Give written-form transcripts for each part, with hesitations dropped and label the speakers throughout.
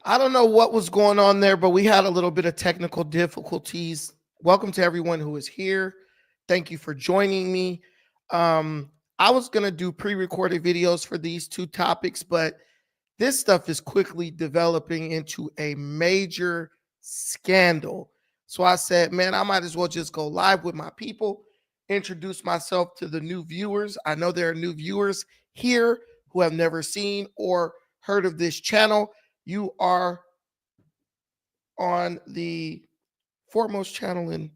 Speaker 1: I don't know what was going on there, but we had a little bit of technical difficulties. Welcome to everyone who is here. Thank you for joining me. I was going to do pre-recorded videos for these two topics, but this stuff is quickly developing into a major scandal. So I said, man, I might as well just go live with my people, introduce myself to the new viewers. I know there are new viewers here who have never seen or heard of this channel. You are on the foremost channel in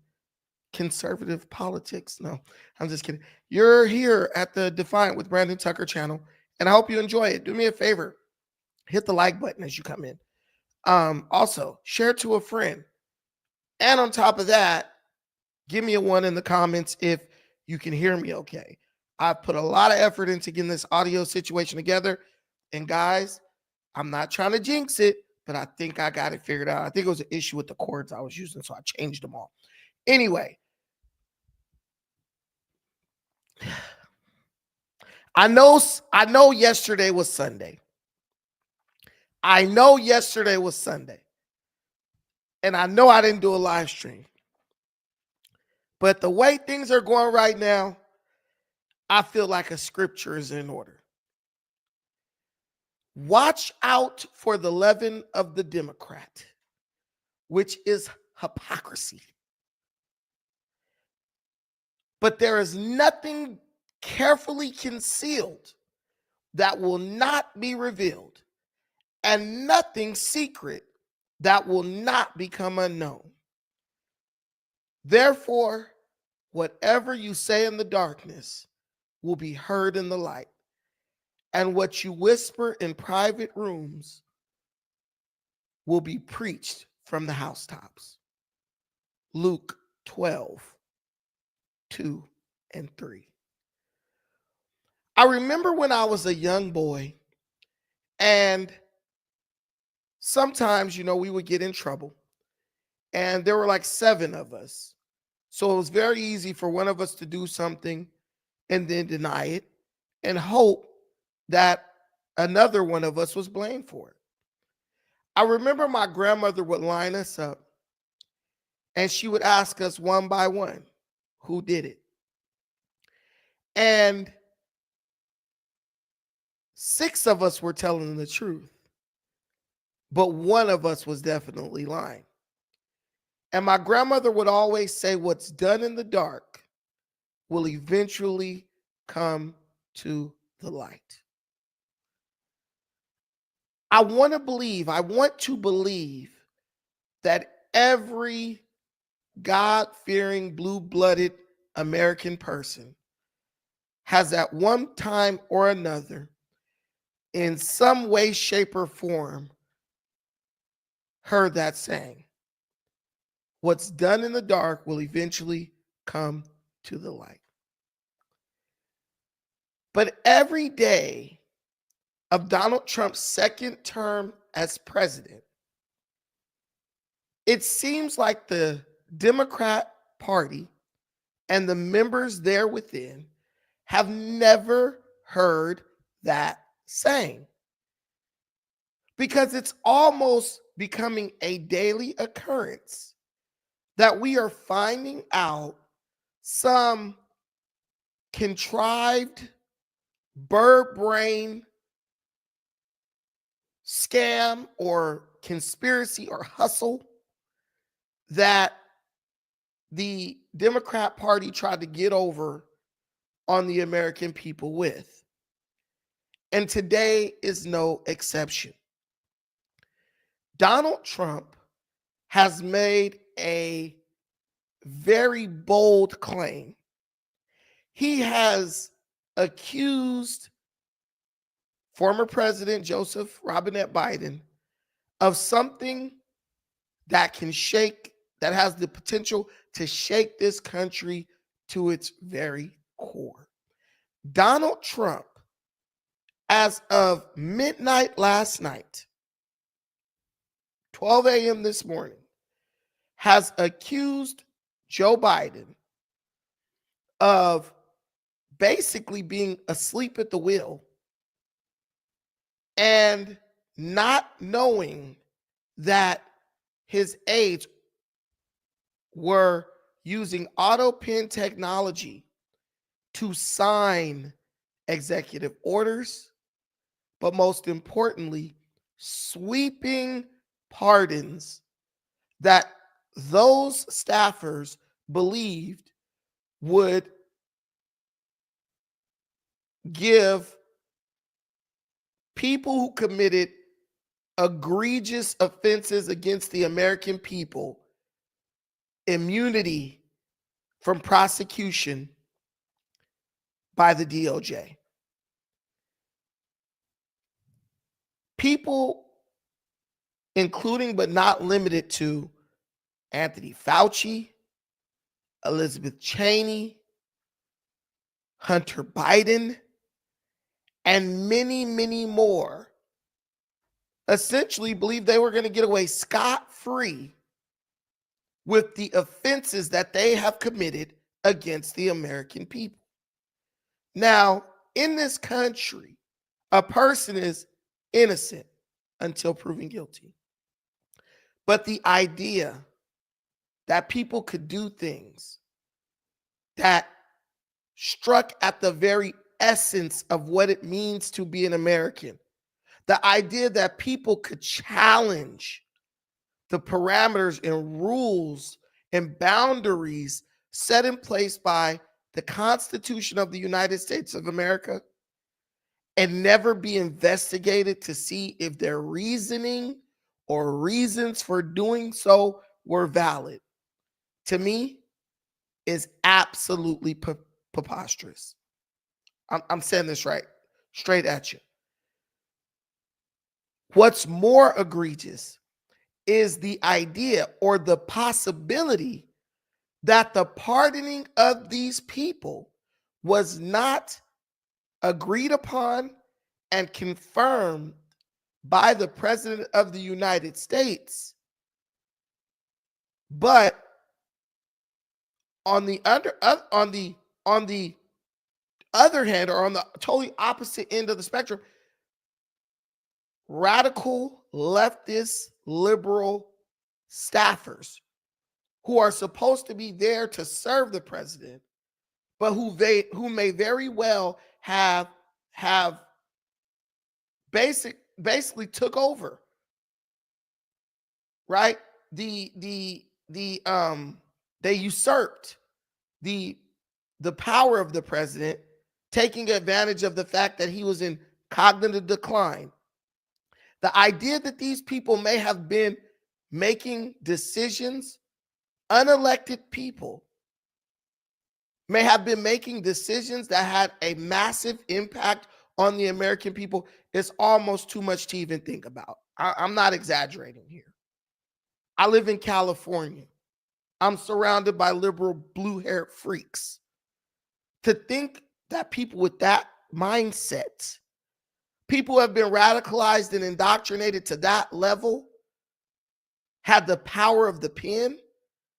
Speaker 1: conservative politics. No, I'm just kidding. You're here at the Defiant with Brandon Tucker channel, and I hope you enjoy it. Do me a favor, hit the like button as you come in. Also, share to a friend. And on top of that, give me a 1 in the comments if you can hear me okay. I've put a lot of effort into getting this audio situation together. And guys, I'm not trying to jinx it, but I think I got it figured out. I think it was an issue with the cords I was using, so I changed them all. Anyway, I know yesterday was Sunday. I know yesterday was Sunday. And I know I didn't do a live stream. But the way things are going right now, I feel like a scripture is in order. Watch out for the leaven of the Democrat, which is hypocrisy. But there is nothing carefully concealed that will not be revealed, and nothing secret that will not become unknown. Therefore, whatever you say in the darkness will be heard in the light, and what you whisper in private rooms will be preached from the housetops. Luke 12, 2 and 3. I remember when I was a young boy, and sometimes, we would get in trouble, and there were like 7 of us. So it was very easy for one of us to do something and then deny it and hope that another one of us was blamed for it. I remember my grandmother would line us up and she would ask us one by one, who did it? And 6 of us were telling the truth, but one of us was definitely lying. And my grandmother would always say, what's done in the dark will eventually come to the light. I want to believe that every God-fearing, blue-blooded American person has at one time or another, in some way, shape, or form, heard that saying. What's done in the dark will eventually come to the light. But every day of Donald Trump's second term as president, it seems like the Democrat Party and the members there within have never heard that saying, because it's almost becoming a daily occurrence that we are finding out some contrived bird brain scam or conspiracy or hustle that the Democrat Party tried to get over on the American people with. And today is no exception. Donald Trump has made a very bold claim. He has accused former President Joseph Robinette Biden of something that has the potential to shake this country to its very core. Donald Trump, as of midnight last night, 12 a.m. this morning, has accused Joe Biden of basically being asleep at the wheel and not knowing that his aides were using autopen technology to sign executive orders, but most importantly, sweeping pardons that those staffers believed would give people who committed egregious offenses against the American people immunity from prosecution by the DOJ. People, including but not limited to Anthony Fauci, Elizabeth Cheney, Hunter Biden, and many, many more, essentially believed they were going to get away scot-free with the offenses that they have committed against the American people. Now, in this country, a person is innocent until proven guilty. But the idea that people could do things that struck at the very essence of what it means to be an American, the idea that people could challenge the parameters and rules and boundaries set in place by the Constitution of the United States of America and never be investigated to see if their reasoning or reasons for doing so were valid, to me, is absolutely preposterous. I'm saying this right, straight at you. What's more egregious is the idea or the possibility that the pardoning of these people was not agreed upon and confirmed by the President of the United States, but on the other hand, or on the totally opposite end of the spectrum, radical leftist liberal staffers who are supposed to be there to serve the president, but who may very well have basically took over, right? They usurped the power of the president, taking advantage of the fact that he was in cognitive decline. The idea that these people may have been making decisions, unelected people may have been making decisions that had a massive impact on the American people, is almost too much to even think about. I'm not exaggerating here. I live in California. I'm surrounded by liberal blue-haired freaks. To think that people with that mindset, people who have been radicalized and indoctrinated to that level, had the power of the pen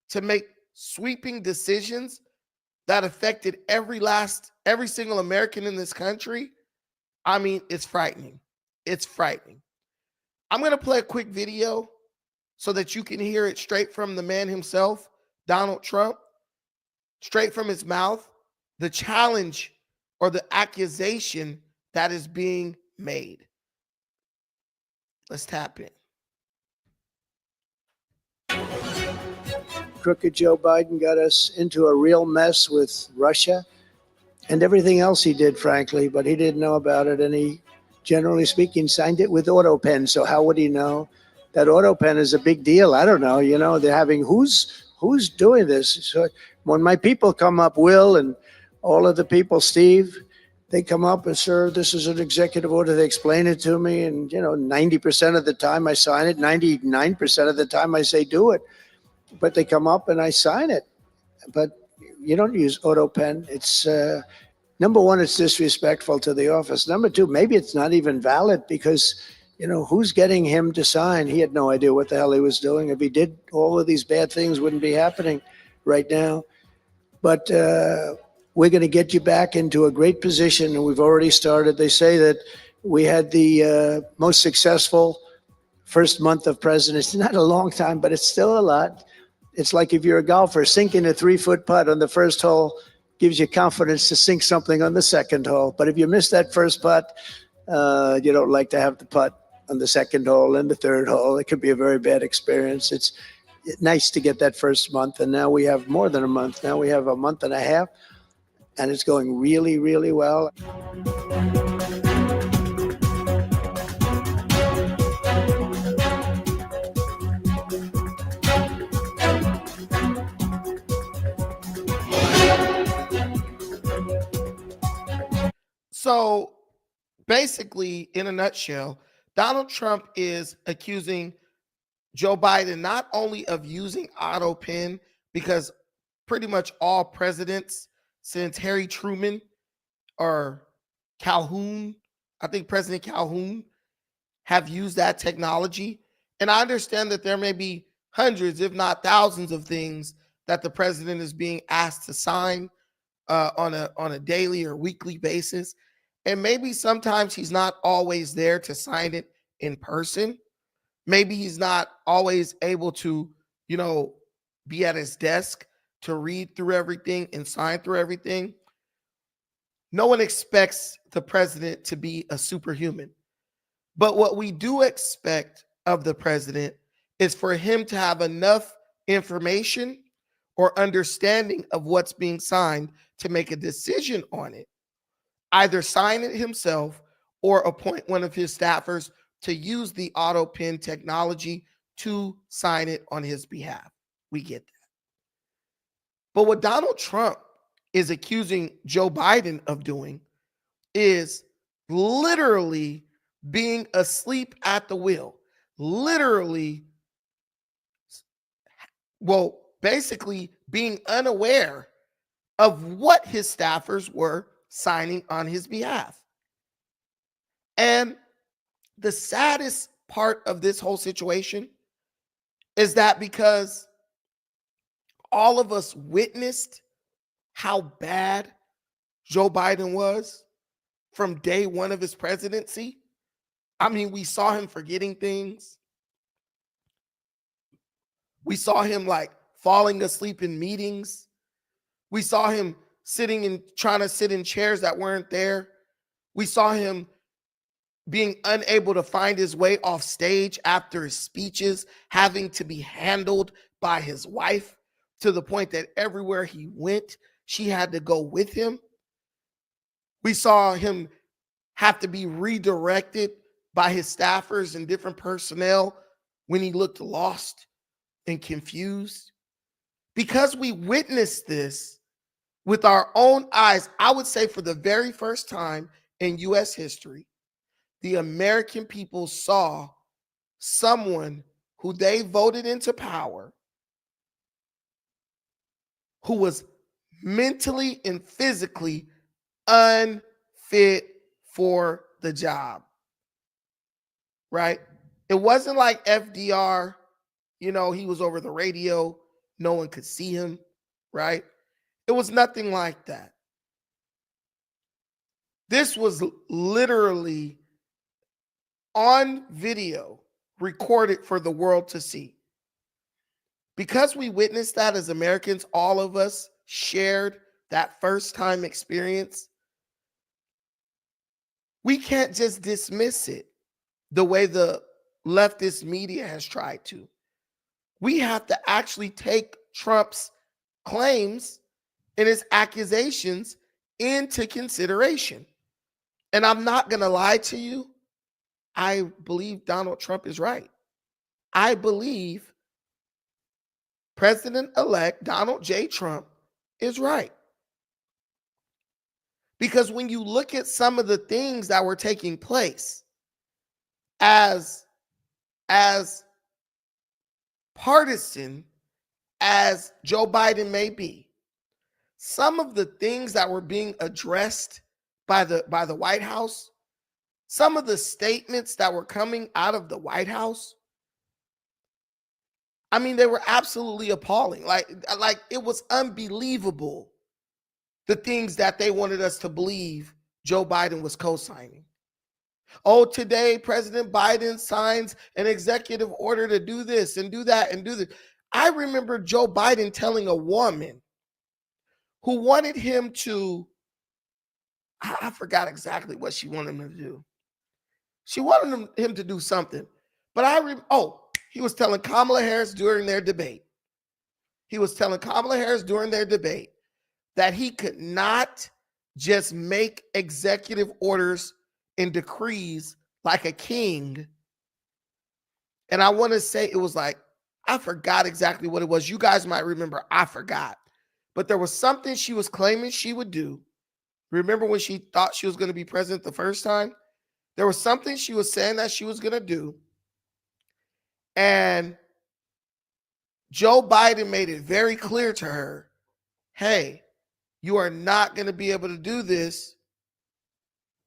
Speaker 1: to make sweeping decisions that affected every single American in this country, I mean, it's frightening. It's frightening. I'm going to play a quick video so that you can hear it straight from the man himself, Donald Trump, straight from his mouth, the challenge or the accusation that is being made. Let's tap in.
Speaker 2: Crooked Joe Biden got us into a real mess with Russia and everything else he did, frankly, but he didn't know about it. And he, generally speaking, signed it with autopen. So how would he know? That autopen is a big deal. I don't know. You know, they're having who's doing this? So when my people come up, Will and all of the people, Steve, they come up and, sir, this is an executive order. They explain it to me. And, 90% of the time I sign it. 99% of the time I say do it. But they come up and I sign it. But you don't use autopen. It's number one, it's disrespectful to the office. Number two, maybe it's not even valid because, who's getting him to sign? He had no idea what the hell he was doing. If he did, all of these bad things wouldn't be happening right now. But we're going to get you back into a great position, and we've already started. They say that we had the most successful first month of presidency. Not a long time, but it's still a lot. It's like if you're a golfer, sinking a 3-foot putt on the first hole gives you confidence to sink something on the second hole. But if you miss that first putt, you don't like to have the putt on the second hole and the third hole. It could be a very bad experience. It's nice to get that first month, and now we have more than a month. Now we have a month and a half, and it's going really, really well.
Speaker 1: So basically, in a nutshell, Donald Trump is accusing Joe Biden not only of using autopen, because pretty much all presidents since Harry Truman or Calhoun, I think President Calhoun, have used that technology. And I understand that there may be hundreds, if not thousands, of things that the president is being asked to sign on a daily or weekly basis. And maybe sometimes he's not always there to sign it in person. Maybe he's not always able to, be at his desk to read through everything and sign through everything. No one expects the president to be a superhuman. But what we do expect of the president is for him to have enough information or understanding of what's being signed to make a decision on it. Either sign it himself or appoint one of his staffers to use the auto pen technology to sign it on his behalf. We get that. But what Donald Trump is accusing Joe Biden of doing is literally being asleep at the wheel. Basically being unaware of what his staffers were signing on his behalf. And the saddest part of this whole situation is that because all of us witnessed how bad Joe Biden was from day one of his presidency. I mean, we saw him forgetting things. We saw him falling asleep in meetings. We saw him trying to sit in chairs that weren't there. We saw him being unable to find his way off stage after his speeches, having to be handled by his wife to the point that everywhere he went, she had to go with him. We saw him have to be redirected by his staffers and different personnel when he looked lost and confused. Because we witnessed this with our own eyes, I would say for the very first time in U.S. history, the American people saw someone who they voted into power who was mentally and physically unfit for the job, right? It wasn't like FDR, he was over the radio, no one could see him, right? It was nothing like that. This was literally on video, recorded for the world to see. Because we witnessed that as Americans, all of us shared that first time experience. We can't just dismiss it the way the leftist media has tried to. We have to actually take Trump's claims and his accusations into consideration. And I'm not going to lie to you. I believe Donald Trump is right. I believe President-elect Donald J. Trump is right. Because when you look at some of the things that were taking place, as partisan as Joe Biden may be, some of the things that were being addressed by the White House, some of the statements that were coming out of the White House, I mean, they were absolutely appalling. Like it was unbelievable, the things that they wanted us to believe Joe Biden was co-signing. Oh, today President Biden signs an executive order to do this and do that and do this. I remember Joe Biden telling a woman who wanted him to, I forgot exactly what she wanted him to do. She wanted him to do something. But he was telling Kamala Harris during their debate. He was telling Kamala Harris during their debate that he could not just make executive orders and decrees like a king. And I want to say it was like, I forgot exactly what it was. You guys might remember. I forgot. But there was something she was claiming she would do. Remember when she thought she was going to be president the first time? There was something she was saying that she was going to do. And Joe Biden made it very clear to her, hey, you are not going to be able to do this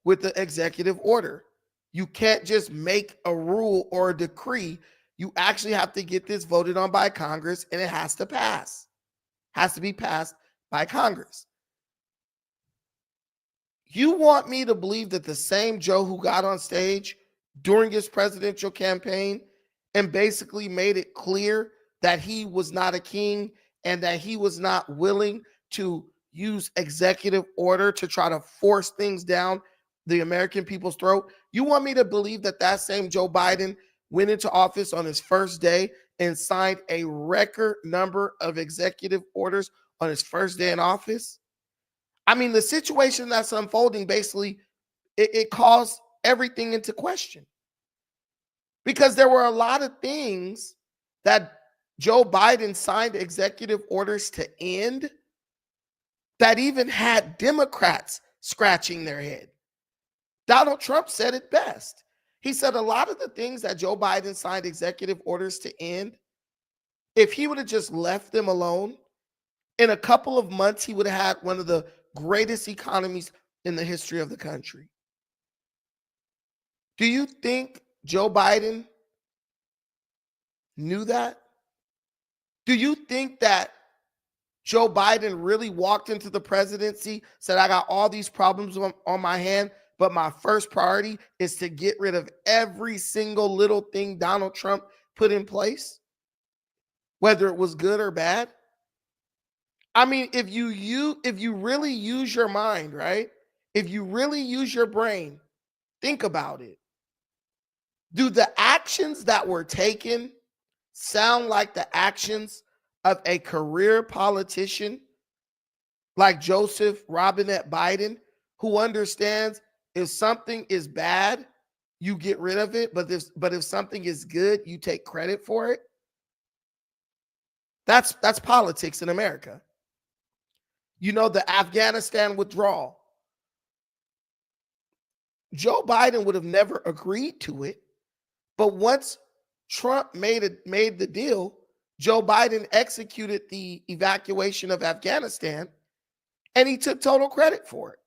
Speaker 1: with the executive order. You can't just make a rule or a decree. You actually have to get this voted on by Congress, and it has to pass. Has to be passed by Congress. You want me to believe that the same Joe who got on stage during his presidential campaign and basically made it clear that he was not a king and that he was not willing to use executive order to try to force things down the American people's throat, you want me to believe that that same Joe Biden went into office on his first day and signed a record number of executive orders on his first day in office? I mean, the situation that's unfolding, basically, it calls everything into question. Because there were a lot of things that Joe Biden signed executive orders to end that even had Democrats scratching their head. Donald Trump said it best. He said a lot of the things that Joe Biden signed executive orders to end, if he would have just left them alone, in a couple of months, he would have had one of the greatest economies in the history of the country. Do you think Joe Biden knew that? Do you think that Joe Biden really walked into the presidency, said, I got all these problems on my hand, but my first priority is to get rid of every single little thing Donald Trump put in place, whether it was good or bad? I mean, if you really use your mind, right? If you really use your brain, think about it. Do the actions that were taken sound like the actions of a career politician like Joseph Robinette Biden, who understands if something is bad, you get rid of it, but if something is good, you take credit for it? That's politics in America. You know, the Afghanistan withdrawal. Joe Biden would have never agreed to it, but once Trump made the deal, Joe Biden executed the evacuation of Afghanistan, and he took total credit for it.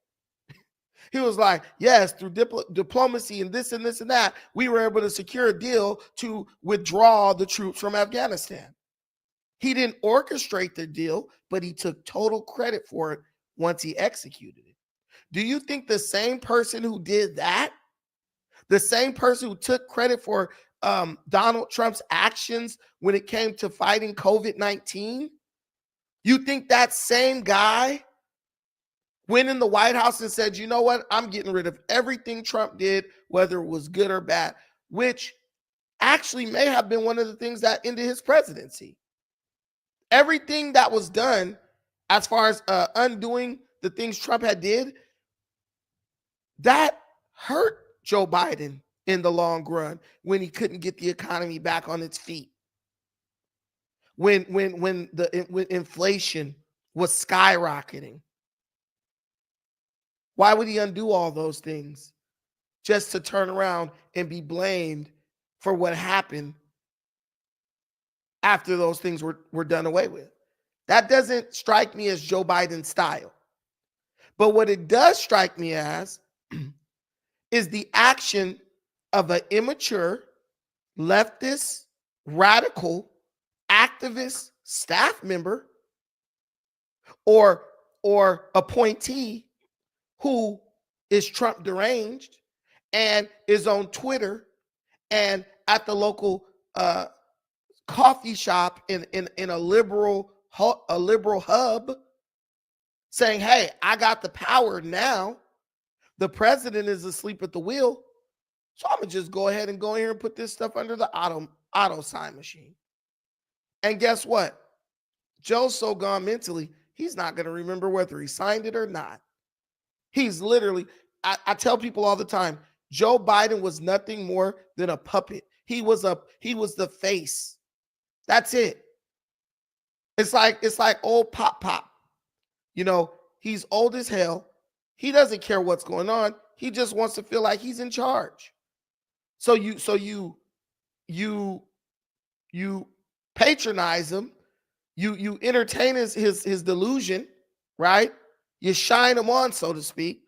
Speaker 1: He was like, yes, through diplomacy and this and this and that, we were able to secure a deal to withdraw the troops from Afghanistan. He didn't orchestrate the deal, but he took total credit for it once he executed it. Do you think the same person who did that, the same person who took credit for Donald Trump's actions when it came to fighting COVID-19, you think that same guy went in the White House and said, you know what, I'm getting rid of everything Trump did, whether it was good or bad, which actually may have been one of the things that ended his presidency. Everything that was done as far as undoing the things Trump had did, that hurt Joe Biden in the long run when he couldn't get the economy back on its feet. When inflation was skyrocketing. Why would he undo all those things? Just to turn around and be blamed for what happened after those things were done away with. That doesn't strike me as Joe Biden's style. But what it does strike me as is the action of an immature, leftist, radical, activist staff member or appointee who is Trump deranged and is on Twitter and at the local coffee shop in a liberal hub saying, hey, I got the power now. The president is asleep at the wheel. So I'm going to just go ahead and go here and put this stuff under the auto sign machine. And guess what? Joe's so gone mentally, he's not going to remember whether he signed it or not. He's literally, I tell people all the time, Joe Biden was nothing more than a puppet. He was the face. That's it. It's like old Pop. You know, he's old as hell. He doesn't care what's going on. He just wants to feel like he's in charge. So you patronize him. You entertain his delusion, right? You shine him on, so to speak,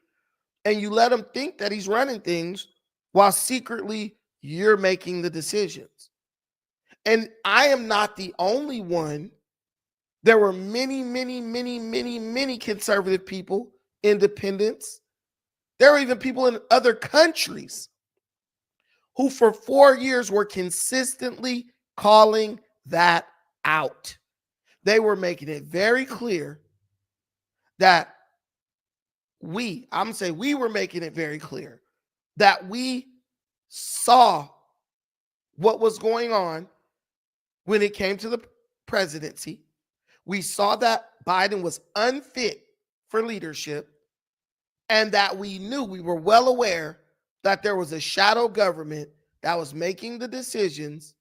Speaker 1: and you let him think that he's running things while secretly you're making the decisions. And I am not the only one. There were many conservative people, independents. There were even people in other countries who for 4 years were consistently calling that out. They were making it very clear that we were making it very clear that we saw what was going on when it came to the presidency. We saw that Biden was unfit for leadership, and that we were well aware that there was a shadow government that was making the decisions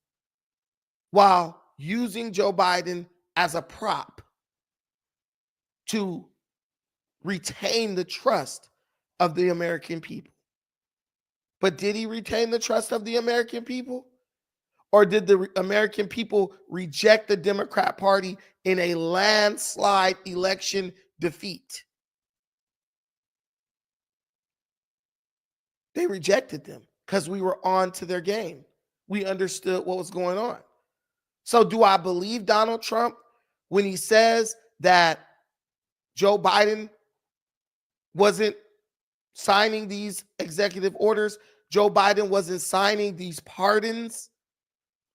Speaker 1: while using Joe Biden as a prop to retain the trust of the American people. But did he retain the trust of the American people? Or did the American people reject the Democrat Party in a landslide election defeat? They rejected them because we were on to their game. We understood what was going on. So do I believe Donald Trump when he says that Joe Biden wasn't signing these executive orders? Joe Biden wasn't signing these pardons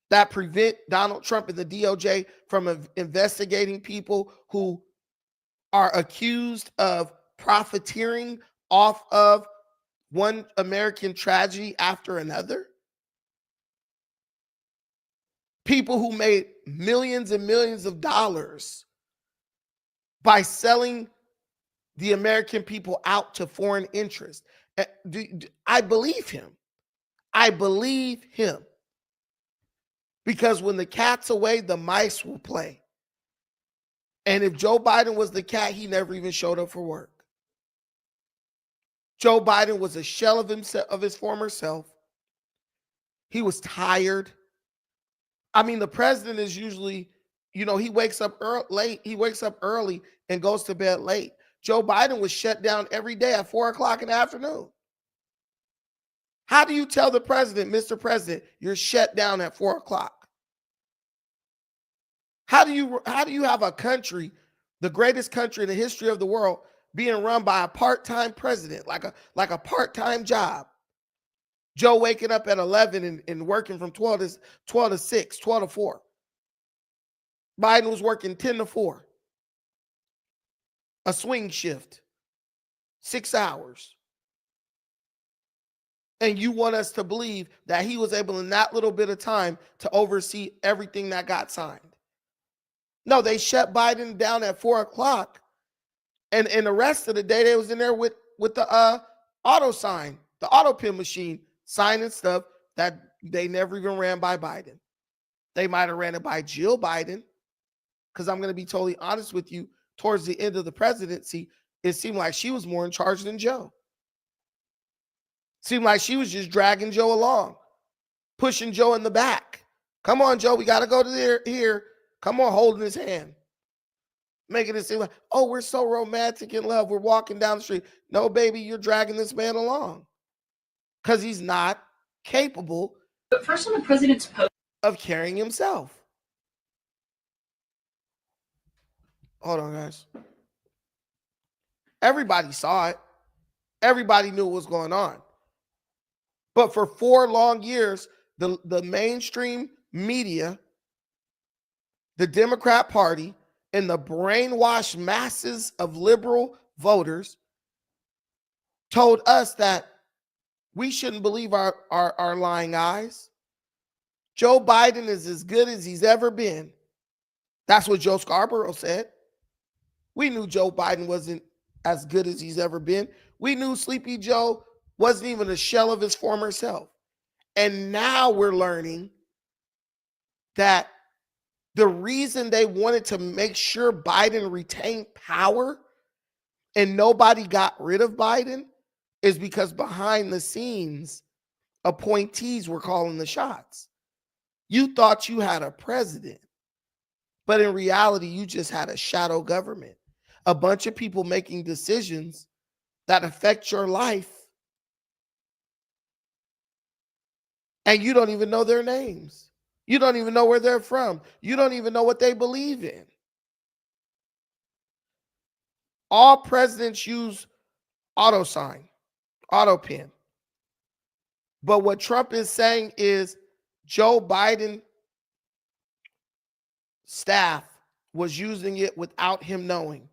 Speaker 1: that prevent Donald Trump and the DOJ from investigating people who are accused of profiteering off of one American tragedy after another? People who made millions and millions of dollars by selling the American people out to foreign interests. I believe him. I believe him. Because when the cat's away, the mice will play. And if Joe Biden was the cat, he never even showed up for work. Joe Biden was a shell of himself, of his former self. He was tired. I mean, the president is usually, he wakes up late. He wakes up early and goes to bed late. Joe Biden was shut down every day at 4 o'clock in the afternoon. How do you tell the president, Mr. President, you're shut down at 4 o'clock? How do you have a country, the greatest country in the history of the world, being run by a part-time president, like a part-time job? Joe waking up at 11 and working from 12 to 6, 12 to 4. Biden was working 10 to 4. A swing shift, 6 hours. And you want us to believe that he was able in that little bit of time to oversee everything that got signed. No, they shut Biden down at 4 o'clock. And the rest of the day, they was in there with the auto sign, the autopen machine, signing stuff that they never even ran by Biden. They might have ran it by Jill Biden, because I'm going to be totally honest with you, towards the end of the presidency, it seemed like she was more in charge than Joe. Seemed like she was just dragging Joe along, pushing Joe in the back. Come on, Joe, we got to go to here. Come on, holding his hand. Making it seem like, oh, we're so romantic in love. We're walking down the street. No, baby, you're dragging this man along. Because he's not capable
Speaker 3: But first on the president's post
Speaker 1: of carrying himself. Hold on, guys. Everybody saw it. Everybody knew what was going on. But for 4 long years, the mainstream media, the Democrat Party, and the brainwashed masses of liberal voters told us that we shouldn't believe our lying eyes. Joe Biden is as good as he's ever been. That's what Joe Scarborough said. We knew Joe Biden wasn't as good as he's ever been. We knew Sleepy Joe wasn't even a shell of his former self. And now we're learning that the reason they wanted to make sure Biden retained power and nobody got rid of Biden is because behind the scenes, appointees were calling the shots. You thought you had a president, but in reality, you just had a shadow government, a bunch of people making decisions that affect your life, and you don't even know their names. You don't even know where they're from. You don't even know what they believe in. All presidents use autopen. But what Trump is saying is Joe Biden staff was using it without him knowing.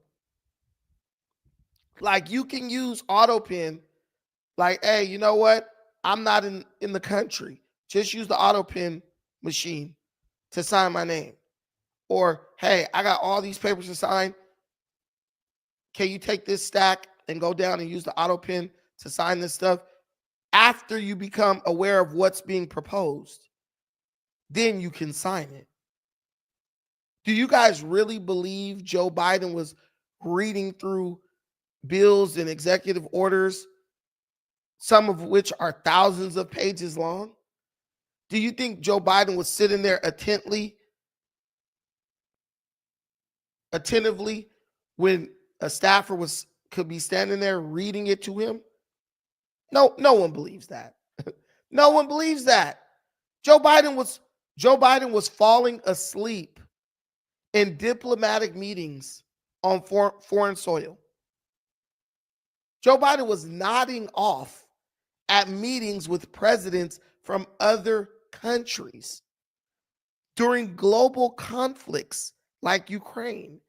Speaker 1: Like, you can use autopen, like, hey, you know what? I'm not in the country. Just use the autopen machine to sign my name. Or, hey, I got all these papers to sign. Can you take this stack and go down and use the autopen to sign this stuff? After you become aware of what's being proposed, then you can sign it. Do you guys really believe Joe Biden was reading through bills and executive orders, some of which are thousands of pages long? Do you think Joe Biden was sitting there attentively when a staffer could be standing there reading it to him? No one believes that. No one believes that. Joe Biden was falling asleep in diplomatic meetings on foreign soil. Joe Biden was nodding off at meetings with presidents from other countries during global conflicts like Ukraine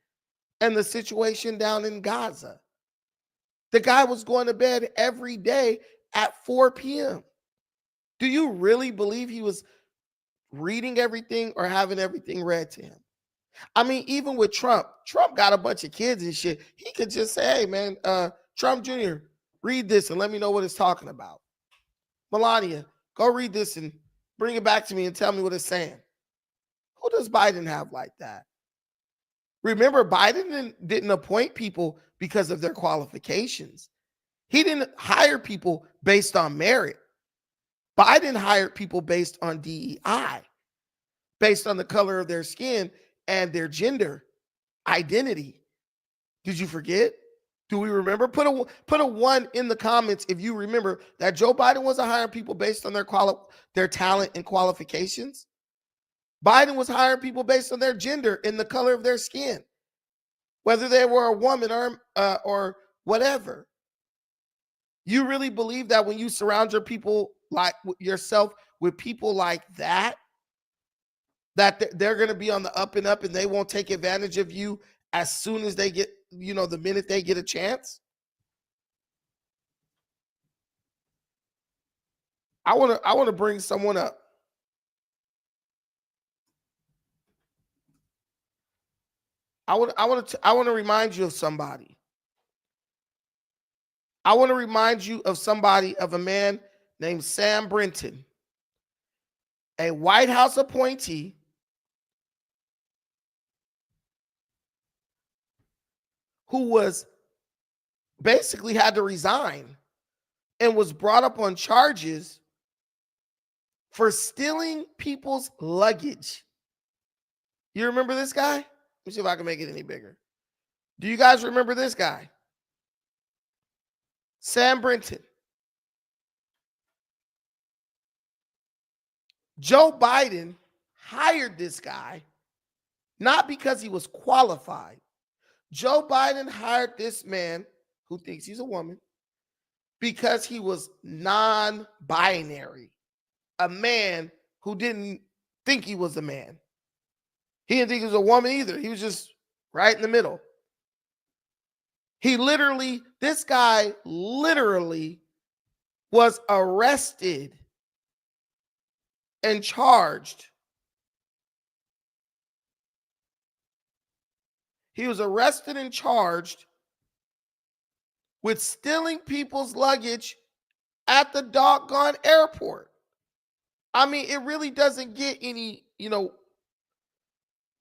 Speaker 1: and the situation down in Gaza. The guy was going to bed every day at 4 p.m. Do you really believe he was reading everything or having everything read to him? I mean, even with Trump got a bunch of kids and shit. He could just say, hey, man, Trump Jr., read this and let me know what it's talking about. Melania, go read this and bring it back to me and tell me what it's saying. Who does Biden have like that? Remember, Biden didn't appoint people because of their qualifications. He didn't hire people based on merit. Biden hired people based on DEI, based on the color of their skin and their gender identity. Did you forget? Do we remember? Put a 1 in the comments if you remember that Joe Biden wasn't hiring people based on their talent and qualifications. Biden was hiring people based on their gender and the color of their skin, whether they were a woman or whatever. You really believe that when you surround yourself with people like that they're going to be on the up and up and they won't take advantage of you as soon as they get, the minute they get a chance? I want to bring someone up. I want to remind you of somebody. I want to remind you of a man named Sam Brinton, a White House appointee who was basically had to resign and was brought up on charges for stealing people's luggage. You remember this guy? Let me see if I can make it any bigger. Do you guys remember this guy? Sam Brinton. Joe Biden hired this guy not because he was qualified. Joe Biden hired this man who thinks he's a woman because he was non-binary, a man who didn't think he was a man. He didn't think he was a woman either. He was just right in the middle. This guy literally was arrested and charged. He was arrested and charged with stealing people's luggage at the doggone airport. I mean, it really doesn't get any,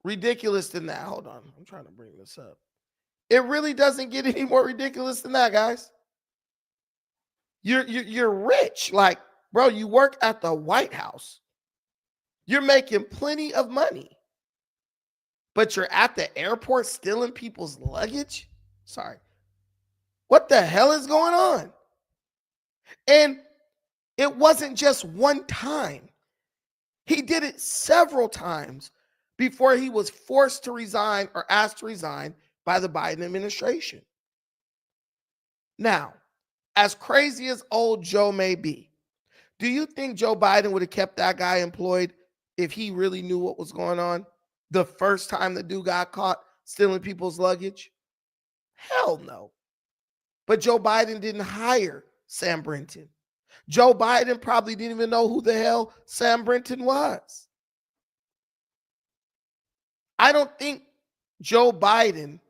Speaker 1: ridiculous than that. Hold on. I'm trying to bring this up. It really doesn't get any more ridiculous than that, guys. You're rich. Like, bro, you work at the White House. You're making plenty of money. But you're at the airport stealing people's luggage? Sorry. What the hell is going on? And it wasn't just one time. He did it several times before he was forced to resign or asked to resign by the Biden administration. Now, as crazy as old Joe may be, do you think Joe Biden would have kept that guy employed if he really knew what was going on the first time the dude got caught stealing people's luggage? Hell no. But Joe Biden didn't hire Sam Brinton. Joe Biden probably didn't even know who the hell Sam Brinton was. I don't think Joe Biden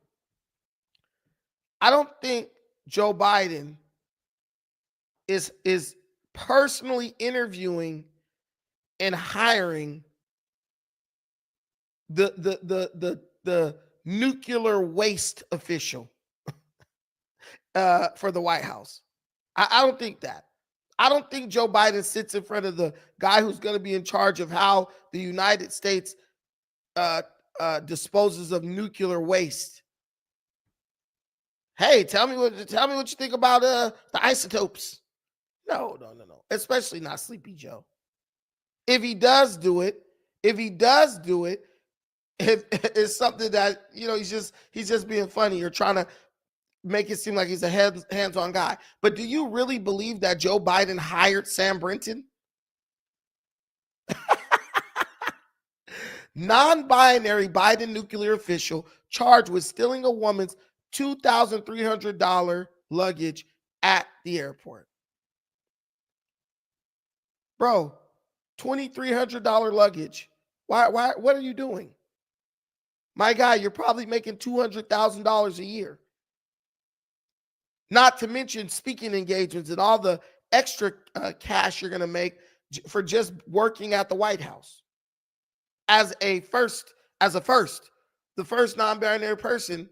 Speaker 1: is personally interviewing and hiring the nuclear waste official for the White House. I don't think that. I don't think Joe Biden sits in front of the guy who's going to be in charge of how the United States disposes of nuclear waste. Hey, tell me what you think about the isotopes. No. Especially not Sleepy Joe. If he does do it, it's something that he's just being funny or trying to make it seem like he's a hands-on guy. But do you really believe that Joe Biden hired Sam Brinton? Non-binary Biden nuclear official charged with stealing a woman's $2,300 luggage at the airport. Bro, $2,300 luggage. Why? What are you doing? My guy, you're probably making $200,000 a year. Not to mention speaking engagements and all the extra cash you're going to make for just working at the White House. The first non-binary person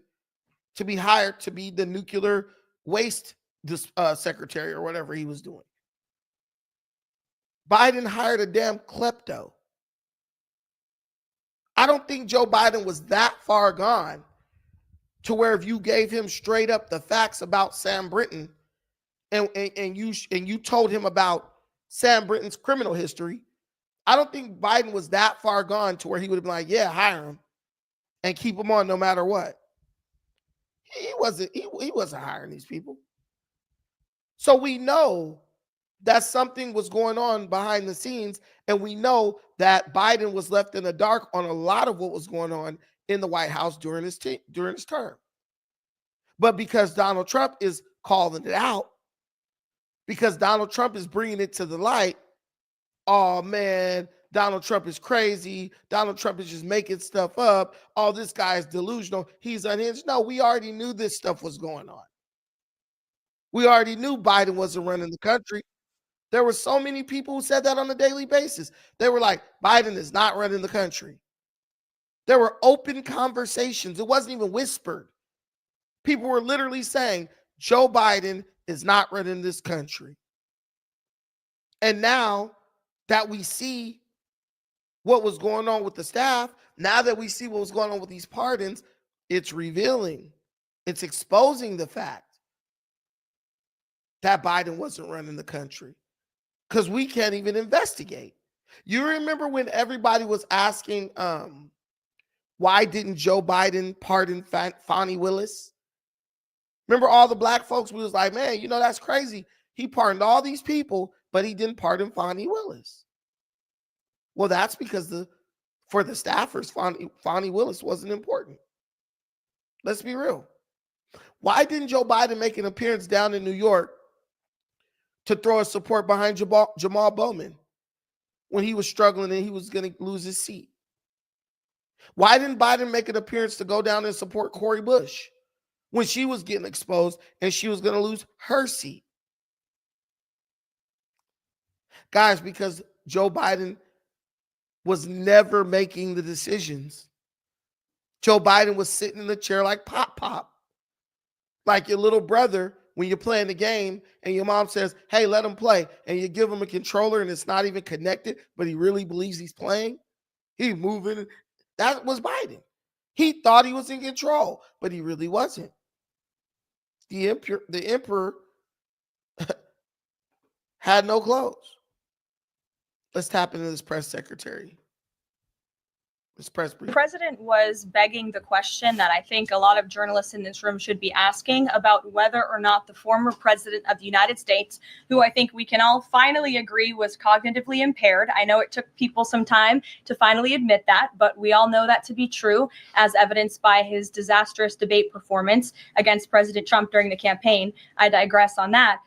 Speaker 1: to be hired to be the nuclear waste secretary or whatever he was doing. Biden hired a damn klepto. I don't think Joe Biden was that far gone to where if you gave him straight up the facts about Sam Brinton and you told him about Sam Brinton's criminal history, I don't think Biden was that far gone to where he would have been like, yeah, hire him and keep him on no matter what. He wasn't hiring these people. So we know that something was going on behind the scenes, and we know that Biden was left in the dark on a lot of what was going on in the White House during his term. But because Donald Trump is calling it out, because Donald Trump is bringing it to the light, oh man, Donald Trump is crazy. Donald Trump is just making stuff up. Oh, this guy is delusional. He's unhinged. No, we already knew this stuff was going on. We already knew Biden wasn't running the country. There were so many people who said that on a daily basis. They were like, Biden is not running the country. There were open conversations. It wasn't even whispered. People were literally saying, Joe Biden is not running this country. And now that we see what was going on with the staff, now that we see what was going on with these pardons, it's revealing, it's exposing the fact that Biden wasn't running the country because we can't even investigate. You remember when everybody was asking, why didn't Joe Biden pardon Fani Willis? Remember all the black folks? We was like, man, that's crazy. He pardoned all these people, but he didn't pardon Fonnie Willis. Well, that's because for the staffers, Fonnie Willis wasn't important. Let's be real. Why didn't Joe Biden make an appearance down in New York to throw his support behind Jamal Bowman when he was struggling and he was going to lose his seat? Why didn't Biden make an appearance to go down and support Cori Bush when she was getting exposed and she was going to lose her seat? Guys, because Joe Biden was never making the decisions. Joe Biden was sitting in the chair like Pop, like your little brother when you're playing the game and your mom says, hey, let him play, and you give him a controller and it's not even connected, but he really believes he's playing. He's moving. That was Biden. He thought he was in control, but he really wasn't. The emperor had no clothes. Let's tap into this press secretary.
Speaker 4: The president was begging the question that I think a lot of journalists in this room should be asking about whether or not the former president of the United States, who I think we can all finally agree was cognitively impaired. I know it took people some time to finally admit that, but we all know that to be true, as evidenced by his disastrous debate performance against President Trump during the campaign. I digress on that.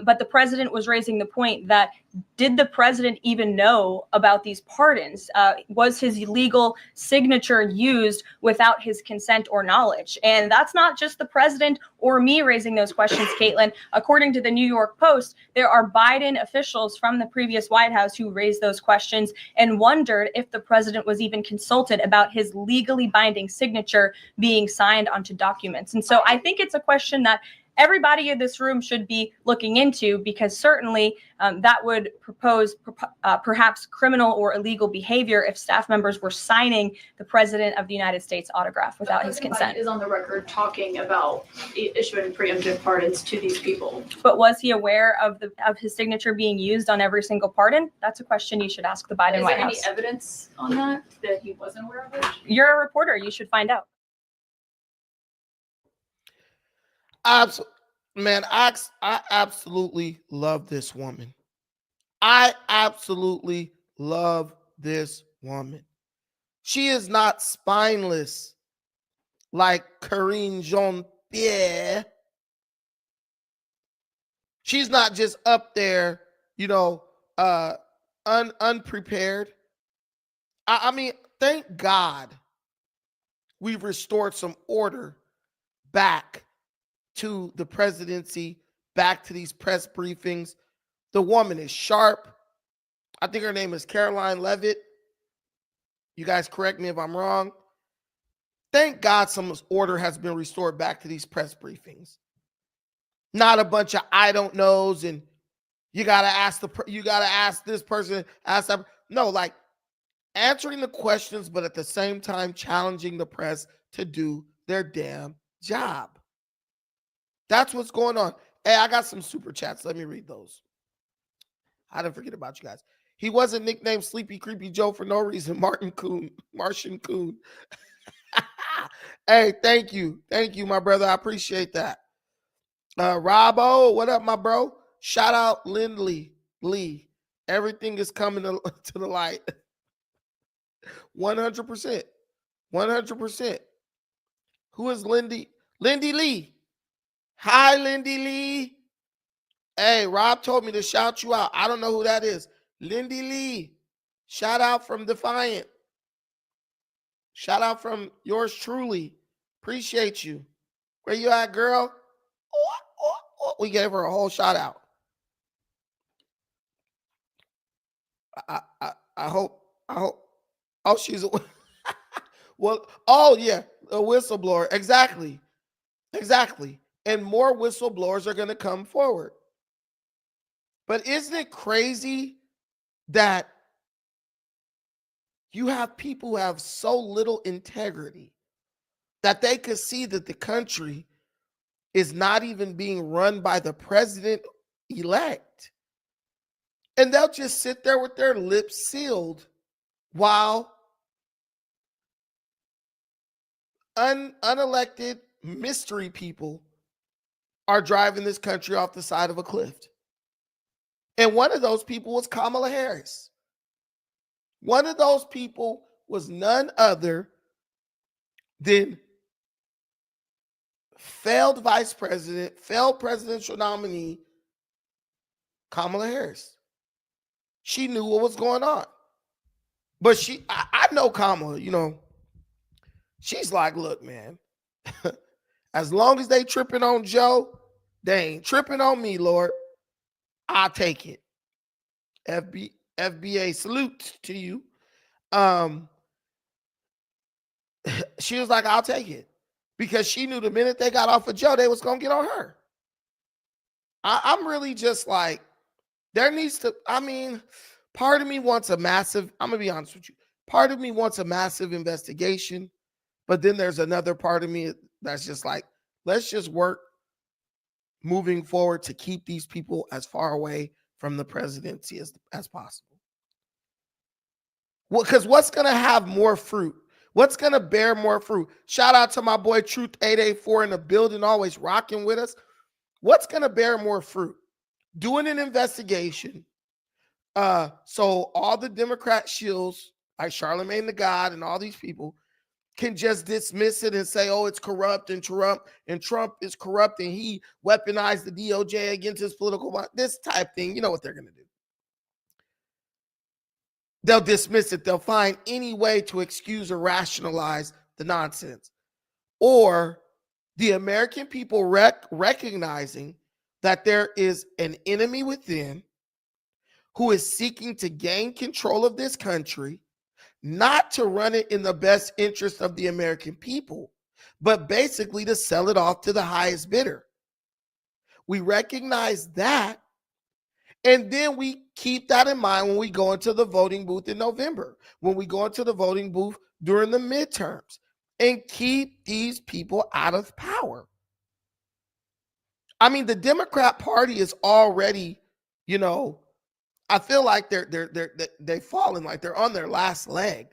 Speaker 4: But the president was raising the point that, did the president even know about these pardons? Was his legal signature used without his consent or knowledge? And that's not just the president or me raising those questions, Caitlin. According to the New York Post, there are Biden officials from the previous White House who raised those questions and wondered if the president was even consulted about his legally binding signature being signed onto documents. And so I think it's a question that everybody in this room should be looking into, because certainly that would propose perhaps criminal or illegal behavior if staff members were signing the president of the United States autograph without his consent.
Speaker 3: Biden is on the record talking about issuing preemptive pardons to these people.
Speaker 4: But was he aware of his signature being used on every single pardon? That's a question you should ask the Biden White House.
Speaker 3: Is there any evidence on that he wasn't aware of it?
Speaker 4: You're a reporter. You should find out.
Speaker 1: Man, I absolutely love this woman. I absolutely love this woman. She is not spineless like Karine Jean-Pierre. She's not just up there, unprepared. I mean, thank God we've restored some order back to the presidency, back to these press briefings. The woman is sharp. I think her name is Caroline Leavitt. You guys correct me if I'm wrong. Thank God some order has been restored back to these press briefings. Not a bunch of I don't knows and you gotta ask this person, ask that. No, like answering the questions, but at the same time challenging the press to do their damn job. That's what's going on. Hey, I got some super chats. Let me read those. I didn't forget about you guys. He wasn't nicknamed Sleepy Creepy Joe for no reason. Martian Coon. Hey, thank you. Thank you, my brother. I appreciate that. Robbo, what up, my bro? Shout out Lindley Lee. Everything is coming to the light. 100%. 100%. Who is Lindy? Lindy Lee. Hi, Lindy Lee. Hey, Rob told me to shout you out. I don't know who that is. Lindy Lee. Shout out from Defiant. Shout out from yours truly. Appreciate you. Where you at, girl? We gave her a whole shout out. I hope. Oh, she's a well. Oh yeah, a whistleblower. Exactly. And more whistleblowers are going to come forward. But isn't it crazy that you have people who have so little integrity that they could see that the country is not even being run by the president-elect? And they'll just sit there with their lips sealed while unelected mystery people are driving this country off the side of a cliff. And one of those people was Kamala Harris. One of those people was none other than failed vice president, failed presidential nominee, Kamala Harris. She knew what was going on. But I know Kamala, she's like, look, man, as long as they tripping on Joe, they ain't tripping on me, Lord. I'll take it. FBA salute to you. She was like, I'll take it. Because she knew the minute they got off of Joe, they was going to get on her. I'm really just like, there needs to, part of me wants a massive, I'm going to be honest with you. Part of me wants a massive investigation. But then there's another part of me that's just like, let's just work moving forward to keep these people as far away from the presidency as possible. Well, because what's going to have more fruit? What's going to bear more fruit? Shout out to my boy Truth 884 in the building, always rocking with us. What's going to bear more fruit? Doing an investigation. So all the Democrat shills, like Charlemagne the God and all these people, can just dismiss it and say, oh, it's corrupt and Trump is corrupt and he weaponized the DOJ against his political, this type thing. You know what they're going to do. They'll dismiss it. They'll find any way to excuse or rationalize the nonsense. Or the American people recognizing that there is an enemy within who is seeking to gain control of this country, not to run it in the best interest of the American people, but basically to sell it off to the highest bidder. We recognize that, and then we keep that in mind when we go into the voting booth in November, when we go into the voting booth during the midterms, and keep these people out of power. The Democrat Party is already, I feel like they've fallen, like they're on their last leg.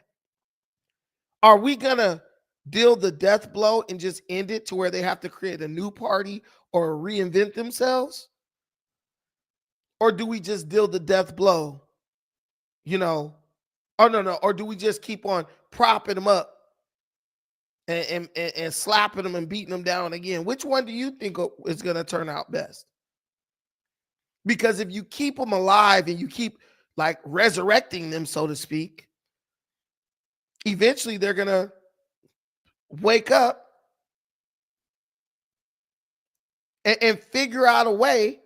Speaker 1: Are we gonna deal the death blow and just end it to where they have to create a new party or reinvent themselves? Or do we just deal the death blow? Or do we just keep on propping them up and slapping them and beating them down again? Which one do you think is gonna turn out best? Because if you keep them alive and you keep like resurrecting them, so to speak, eventually they're going to wake up and figure out a way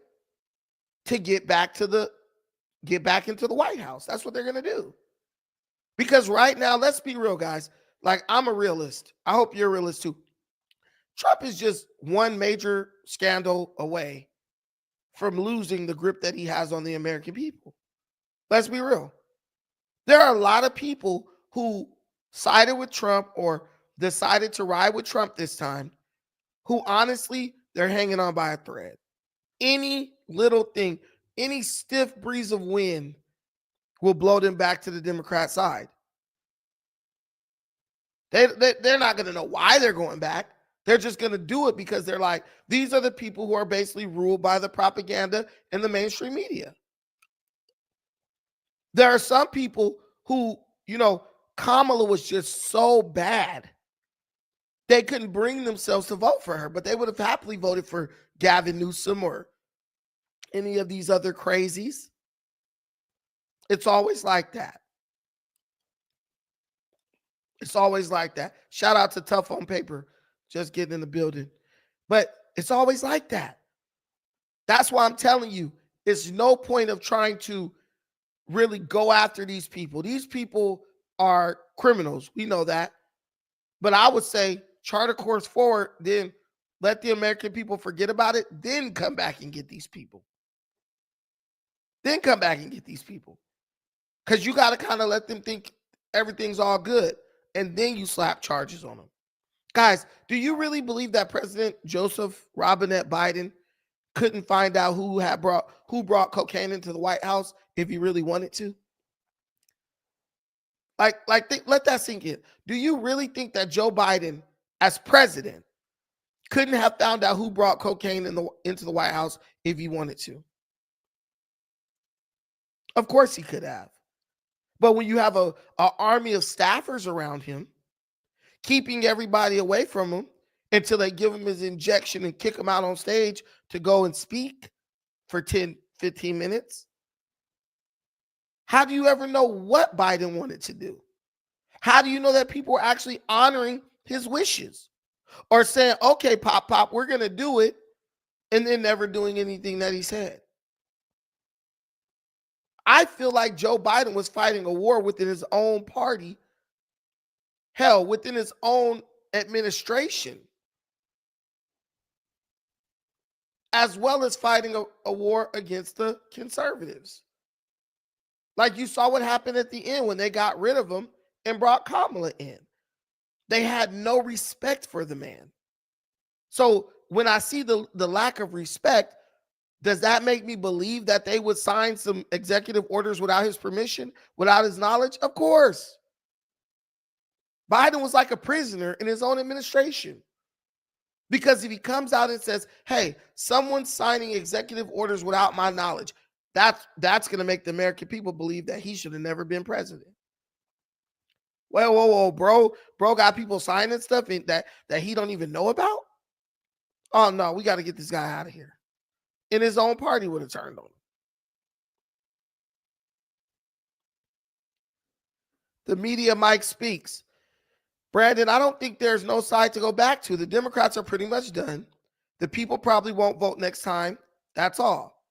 Speaker 1: to get back into the White House. That's what they're going to do. Because right now, let's be real, guys. Like, I'm a realist. I hope you're a realist too. Trump is just one major scandal away from losing the grip that he has on the American people. Let's be real. There are a lot of people who sided with Trump or decided to ride with Trump this time who honestly, they're hanging on by a thread. Any little thing, any stiff breeze of wind will blow them back to the Democrat side. They're not going to know why they're going back. They're just going to do it because they're like, these are the people who are basically ruled by the propaganda and the mainstream media. There are some people who, Kamala was just so bad. They couldn't bring themselves to vote for her, but they would have happily voted for Gavin Newsom or any of these other crazies. It's always like that. It's always like that. Shout out to Tough on Paper. Just getting in the building. But it's always like that. That's why I'm telling you, it's no point of trying to really go after these people. These people are criminals. We know that. But I would say chart a course forward, then let the American people forget about it, then come back and get these people. Then come back and get these people. Because you got to kind of let them think everything's all good, and then you slap charges on them. Guys, do you really believe that President Joseph Robinette Biden couldn't find out who brought cocaine into the White House if he really wanted to? Let that sink in. Do you really think that Joe Biden, as president, couldn't have found out who brought cocaine into the White House if he wanted to? Of course he could have. But when you have a army of staffers around him, keeping everybody away from him until they give him his injection and kick him out on stage to go and speak for 10, 15 minutes, how do you ever know what Biden wanted to do? How do you know that people are actually honoring his wishes or saying, okay, pop, we're going to do it, and then never doing anything that he said? I feel like Joe Biden was fighting a war within his own party, hell, within his own administration, as well as fighting a war against the conservatives. Like you saw what happened at the end when they got rid of him and brought Kamala in. They had no respect for the man. So when I see the lack of respect, does that make me believe that they would sign some executive orders without his permission, without his knowledge? Of course. Biden was like a prisoner in his own administration. Because if he comes out and says, hey, someone's signing executive orders without my knowledge, that's going to make the American people believe that he should have never been president. Whoa, bro got people signing stuff that he don't even know about? Oh, no, we got to get this guy out of here. And his own party would have turned on him. The media Mike speaks. Brandon, I don't think there's no side to go back to. The Democrats are pretty much done. The people probably won't vote next time. That's all.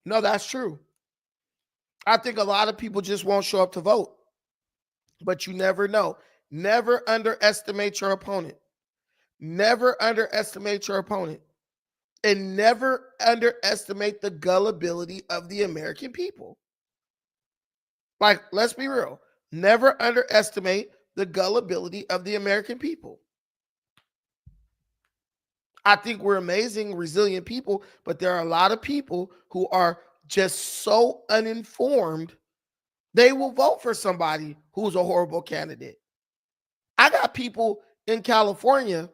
Speaker 1: No, that's true. I think a lot of people just won't show up to vote. But you never know. Never underestimate your opponent. Never underestimate your opponent. And never underestimate the gullibility of the American people. Like, let's be real. Never underestimate the gullibility of the American people. I think we're amazing, resilient people, but there are a lot of people who are just so uninformed, they will vote for somebody who's a horrible candidate. I got people in California.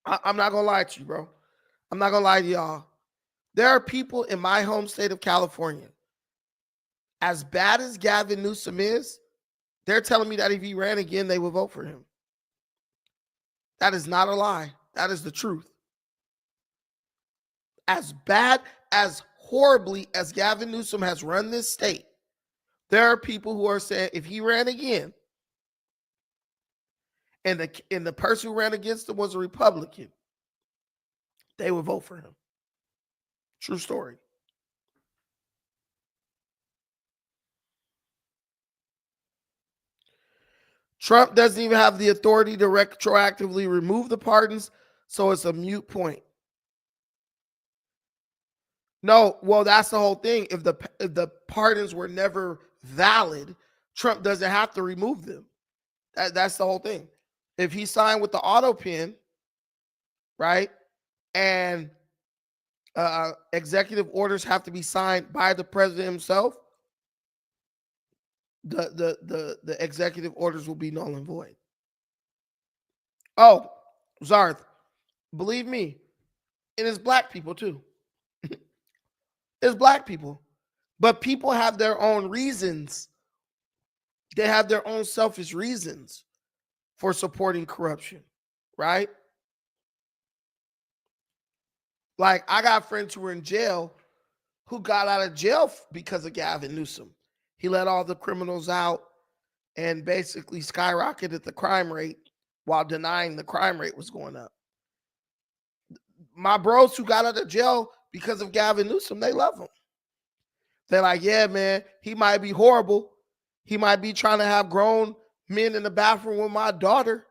Speaker 1: I'm not going to lie to you, bro. I'm not going to lie to y'all. There are people in my home state of California. As bad as Gavin Newsom is, they're telling me that if he ran again, they would vote for him. That is not a lie. That is the truth. As bad, as horribly as Gavin Newsom has run this state, there are people who are saying if he ran again, and the person who ran against him was a Republican, they would vote for him. True story. Trump doesn't even have the authority to retroactively remove the pardons, so it's a moot point. No, well, that's the whole thing. If the pardons were never valid, Trump doesn't have to remove them. That's the whole thing. If he signed with the autopen, right, and executive orders have to be signed by the president himself, the executive orders will be null and void. Oh, Zarth, believe me, it is black people too. It's black people. But people have their own reasons. They have their own selfish reasons for supporting corruption, right? Like, I got friends who were in jail who got out of jail because of Gavin Newsom. He let all the criminals out and basically skyrocketed the crime rate while denying the crime rate was going up. My bros who got out of jail because of Gavin Newsom, they love him. They're like, yeah, man, he might be horrible. He might be trying to have grown men in the bathroom with my daughter.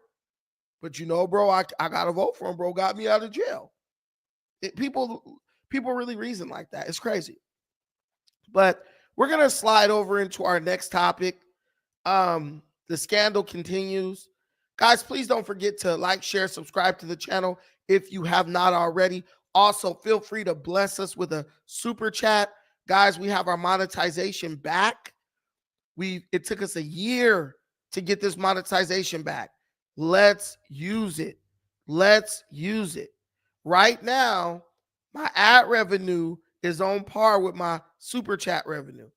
Speaker 1: But you know, bro, I got to vote for him, bro. Got me out of jail. People really reason like that. It's crazy. But we're going to slide over into our next topic. The scandal continues. Guys, please don't forget to like, share, subscribe to the channel if you have not already. Also, feel free to bless us with a super chat. Guys, we have our monetization back. It took us a year to get this monetization back. Let's use it. Let's use it. Right now, my ad revenue is on par with my super chat revenue.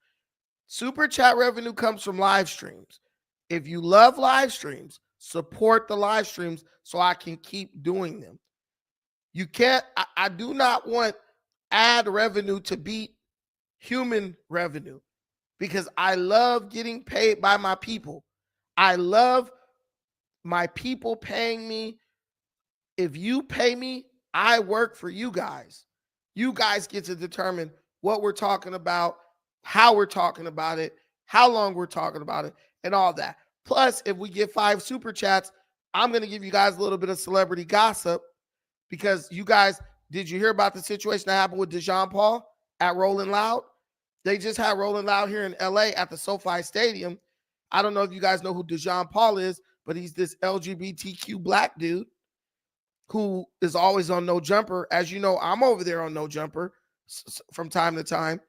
Speaker 1: Super chat revenue comes from live streams. If you love live streams, support the live streams so I can keep doing them. You can't, I do not want ad revenue to beat human revenue because I love getting paid by my people. I love my people paying me. If you pay me, I work for you guys. You guys get to determine what we're talking about, how we're talking about it, how long we're talking about it, and all that. Plus, if we get 5 super chats, I'm going to give you guys a little bit of celebrity gossip because you guys, did you hear about the situation that happened with Dejon Paul at Rolling Loud? They just had Rolling Loud here in LA at the SoFi Stadium. I don't know if you guys know who Dejon Paul is, but he's this LGBTQ black dude who is always on No Jumper. As you know, I'm over there on No Jumper from time to time.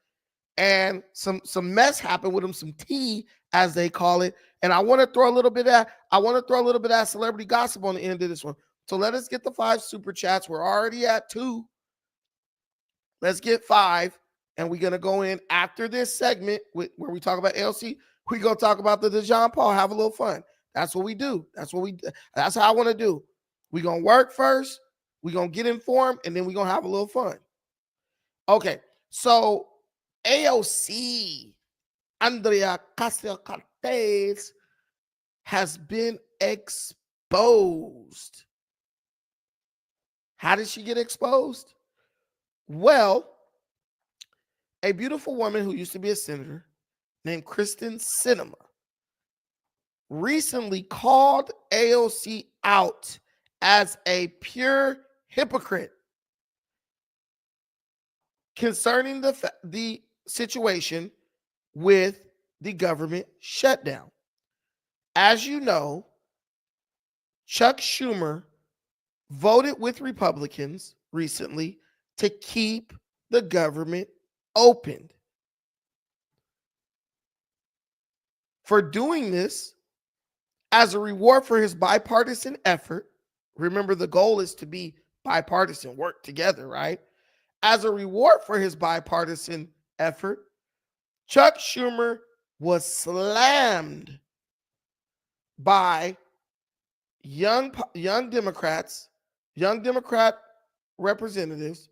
Speaker 1: And some mess happened with him, some tea, as they call it. And I want to throw a little bit of celebrity gossip on the end of this one. So let us get the 5 super chats. We're already at 2. Let's get 5. And we're going to go in after this segment where we talk about AOC. We're going to talk about the Dejon Paul, have a little fun. That's what we do. That's how I want to do. We're going to work first. We're going to get informed, and then we're going to have a little fun. Okay, so AOC, Andrea Ocasio-Cortez, has been exposed. How did she get exposed? Well, a beautiful woman who used to be a senator named Kyrsten Sinema recently called AOC out as a pure hypocrite concerning the situation with the government shutdown. As you know, Chuck Schumer voted with Republicans recently to keep the government opened. For doing this, as a reward for his bipartisan effort, remember the goal is to be bipartisan, work together, right? As a reward for his bipartisan effort, Chuck Schumer was slammed by young Democrats, young Democrat representatives,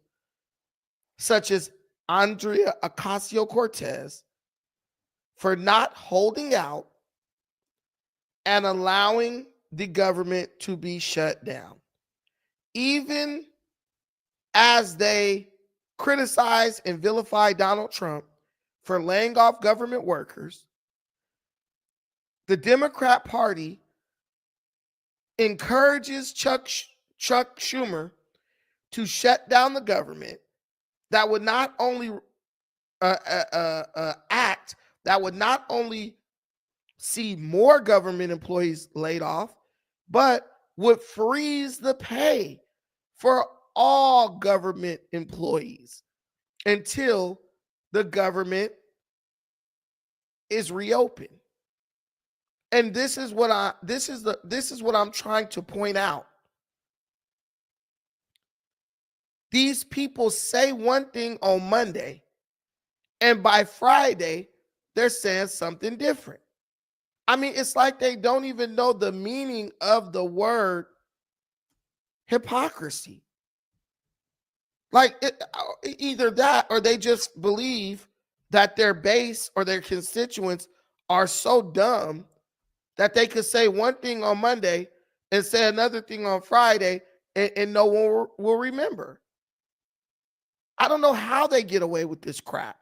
Speaker 1: such as Andrea Ocasio-Cortez, for not holding out and allowing the government to be shut down. Even as they criticize and vilify Donald Trump for laying off government workers, the Democrat Party encourages Chuck Schumer to shut down the government. That would not only act, that would not only see more government employees laid off, but would freeze the pay for all government employees until the government is reopened. And this is what I'm trying to point out. These people say one thing on Monday, and by Friday, they're saying something different. I mean, it's like they don't even know the meaning of the word hypocrisy. Like either that or they just believe that their base or their constituents are so dumb that they could say one thing on Monday and say another thing on Friday and no one will remember. I don't know how they get away with this crap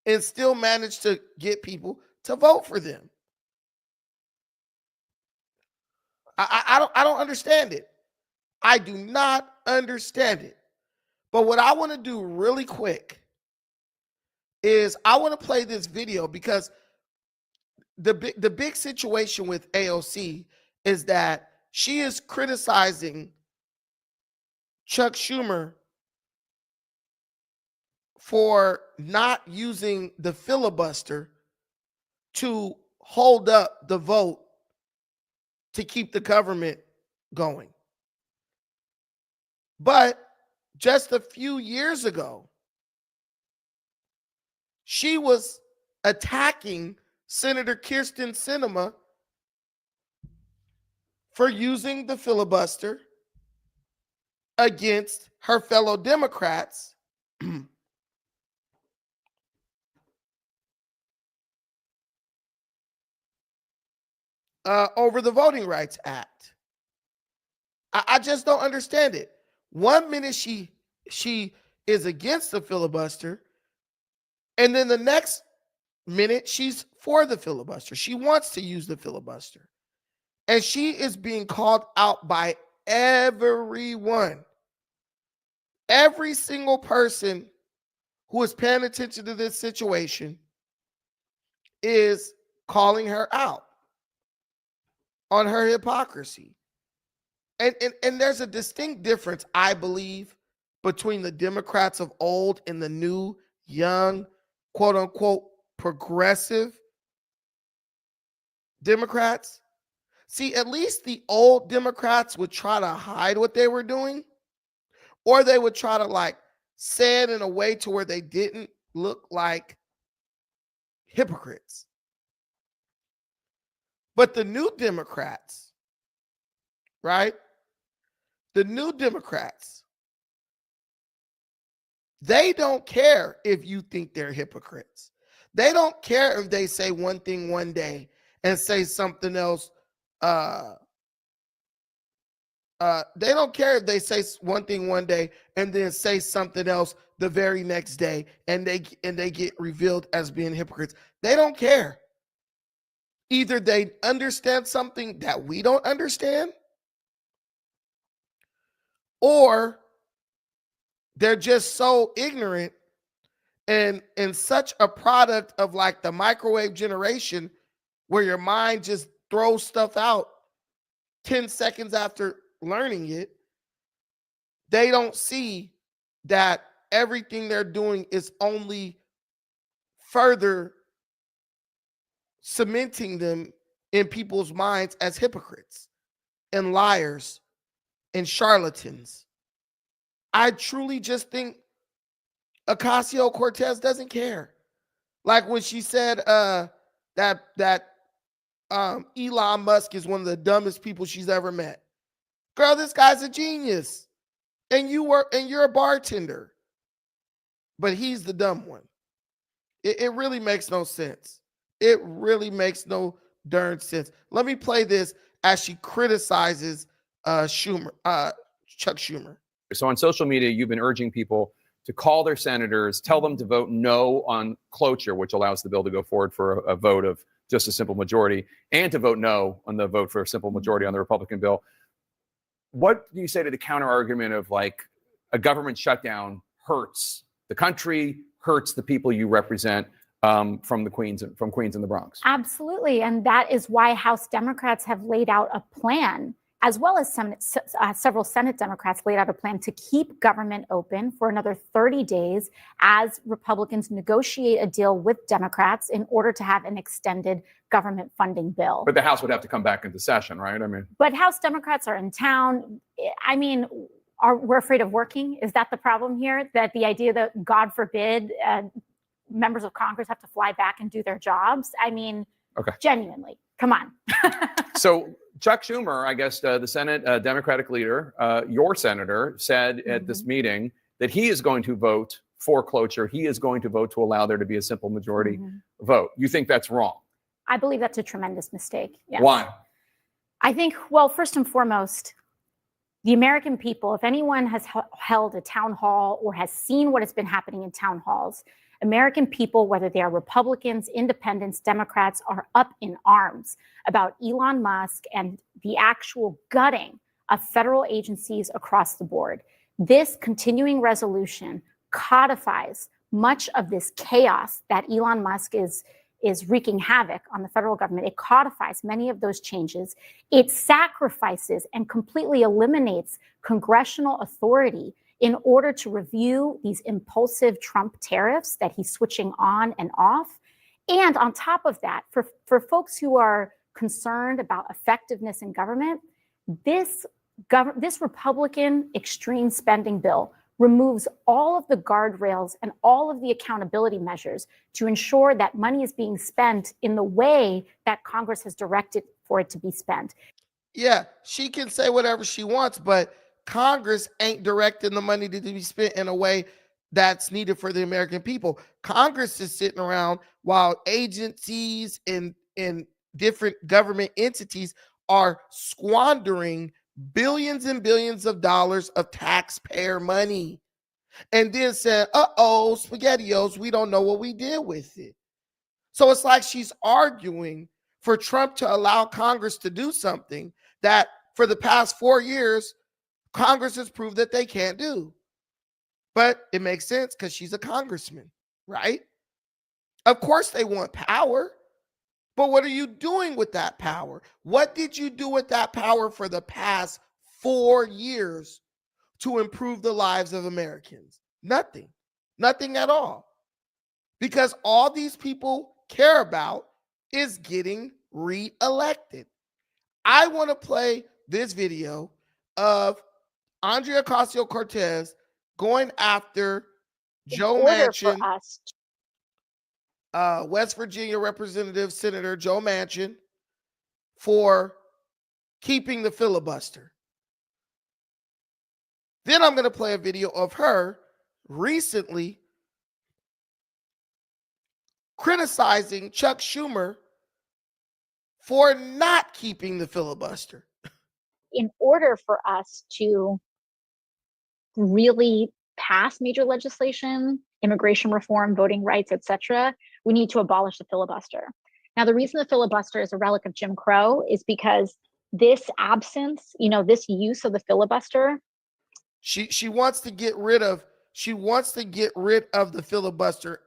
Speaker 1: and still manage to get people to vote for them. I don't understand it. I do not understand it. But what I want to do really quick is I want to play this video because the big situation with AOC is that she is criticizing Chuck Schumer for not using the filibuster to hold up the vote to keep the government going. But just a few years ago, she was attacking Senator Kyrsten Sinema for using the filibuster against her fellow Democrats over the Voting Rights Act. I just don't understand it. One minute she is against the filibuster, and then the next minute she's for the filibuster. She wants to use the filibuster. And she is being called out by everyone. Every single person who is paying attention to this situation is calling her out on her hypocrisy. And there's a distinct difference, I believe, between the Democrats of old and the new, young, quote unquote, progressive Democrats. See, at least the old Democrats would try to hide what they were doing, or they would try to like say it in a way to where they didn't look like hypocrites. But the new Democrats, right? The new Democrats, they don't care if you think they're hypocrites. They don't care if they say one thing one day and say something else. They don't care if they say one thing one day and then say something else the very next day, and they get revealed as being hypocrites. They don't care. Either they understand something that we don't understand, or they're just so ignorant and such a product of like the microwave generation where your mind just throws stuff out 10 seconds after learning it. They don't see that everything they're doing is only further cementing them in people's minds as hypocrites and liars and charlatans. I truly just think Ocasio-Cortez doesn't care. Like when she said that Elon Musk is one of the dumbest people she's ever met. Girl, this guy's a genius. And you're a bartender. But he's the dumb one. It really makes no sense. It really makes no darn sense. Let me play this as she criticizes Chuck Schumer.
Speaker 5: So on social media, you've been urging people to call their senators, tell them to vote no on cloture, which allows the bill to go forward for a vote of just a simple majority, and to vote no on the vote for a simple majority on the Republican bill. What do you say to the counter argument of like a government shutdown hurts the country, hurts the people you represent, from Queens and the Bronx?
Speaker 6: Absolutely. And that is why House Democrats have laid out a plan, as well as several Senate Democrats laid out a plan to keep government open for another 30 days as Republicans negotiate a deal with Democrats in order to have an extended government funding bill.
Speaker 5: But the House would have to come back into session, right?
Speaker 6: But House Democrats are in town. We're afraid of working? Is that the problem here? That the idea that, God forbid, members of Congress have to fly back and do their jobs? Okay. Genuinely, come on.
Speaker 5: So Chuck Schumer, I guess the Senate Democratic leader, your senator, said at this meeting that he is going to vote for cloture. He is going to vote to allow there to be a simple majority vote. You think that's wrong?
Speaker 6: I believe that's a tremendous mistake. Yes.
Speaker 5: Why?
Speaker 6: I think, well, first and foremost, the American people, if anyone has held a town hall or has seen what has been happening in town halls, American people, whether they are Republicans, independents, Democrats, are up in arms about Elon Musk and the actual gutting of federal agencies across the board. This continuing resolution codifies much of this chaos that Elon Musk is wreaking havoc on the federal government. It codifies many of those changes. It sacrifices and completely eliminates congressional authority in order to review these impulsive Trump tariffs that he's switching on and off. And on top of that, for folks who are concerned about effectiveness in government, this Republican extreme spending bill removes all of the guardrails and all of the accountability measures to ensure that money is being spent in the way that Congress has directed for it to be spent.
Speaker 1: Yeah, she can say whatever she wants, but Congress ain't directing the money to be spent in a way that's needed for the American people. Congress is sitting around while agencies and different government entities are squandering billions and billions of dollars of taxpayer money, and then said, uh-oh, SpaghettiOs, we don't know what we did with it. So it's like she's arguing for Trump to allow Congress to do something that for the past 4 years, Congress has proved that they can't do. But it makes sense because she's a congressman, right? Of course they want power, but what are you doing with that power? What did you do with that power for the past 4 years to improve the lives of Americans? Nothing. Nothing at all. Because all these people care about is getting reelected. I want to play this video of Andrea Ocasio-Cortez going after Joe Manchin, West Virginia Representative Senator Joe Manchin, for keeping the filibuster. Then I'm going to play a video of her recently criticizing Chuck Schumer for not keeping the filibuster.
Speaker 7: In order for us to really pass major legislation, immigration reform, voting rights, etc., we need to abolish the filibuster. Now, the reason the filibuster is a relic of Jim Crow is because this absence, this use of the filibuster.
Speaker 1: She wants to get rid of the filibuster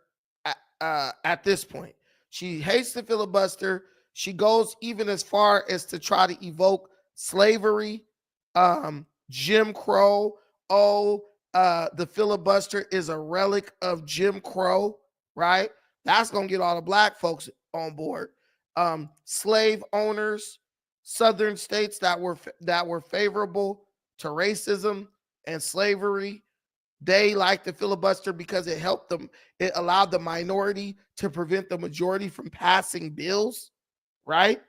Speaker 1: at this point. She hates the filibuster. She goes even as far as to try to evoke slavery, Jim Crow. The filibuster is a relic of Jim Crow, right? That's gonna get all the black folks on board. Slave owners, southern states that were favorable to racism and slavery, they like the filibuster because it helped them. It allowed the minority to prevent the majority from passing bills, right?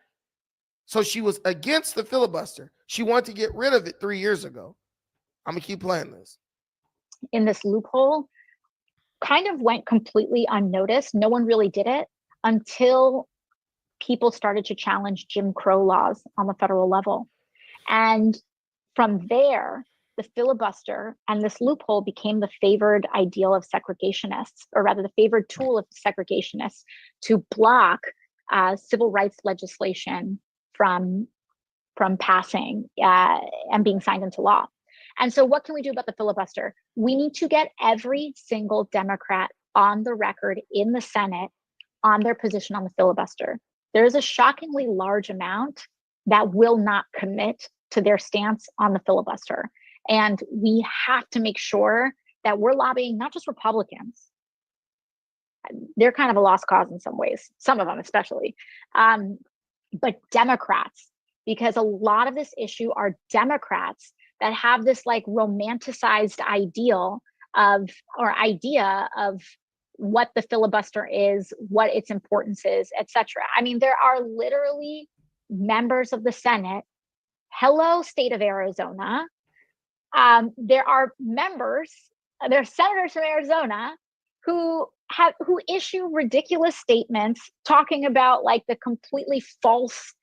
Speaker 1: So she was against the filibuster. She wanted to get rid of it 3 years ago. I'm gonna keep playing this.
Speaker 7: In this loophole, kind of went completely unnoticed. No one really did it until people started to challenge Jim Crow laws on the federal level. And from there, the filibuster and this loophole became the favored ideal of segregationists, or rather the favored tool of segregationists to block civil rights legislation from passing and being signed into law. And so what can we do about the filibuster? We need to get every single Democrat on the record in the Senate on their position on the filibuster. There is a shockingly large amount that will not commit to their stance on the filibuster. And we have to make sure that we're lobbying not just Republicans. They're kind of a lost cause in some ways, some of them especially, but Democrats, because a lot of this issue are Democrats that have this like romanticized idea of what the filibuster is, what its importance is, etc. I mean, there are literally members of the Senate. Hello, state of Arizona. There are senators from Arizona who issue ridiculous statements talking about like the completely false,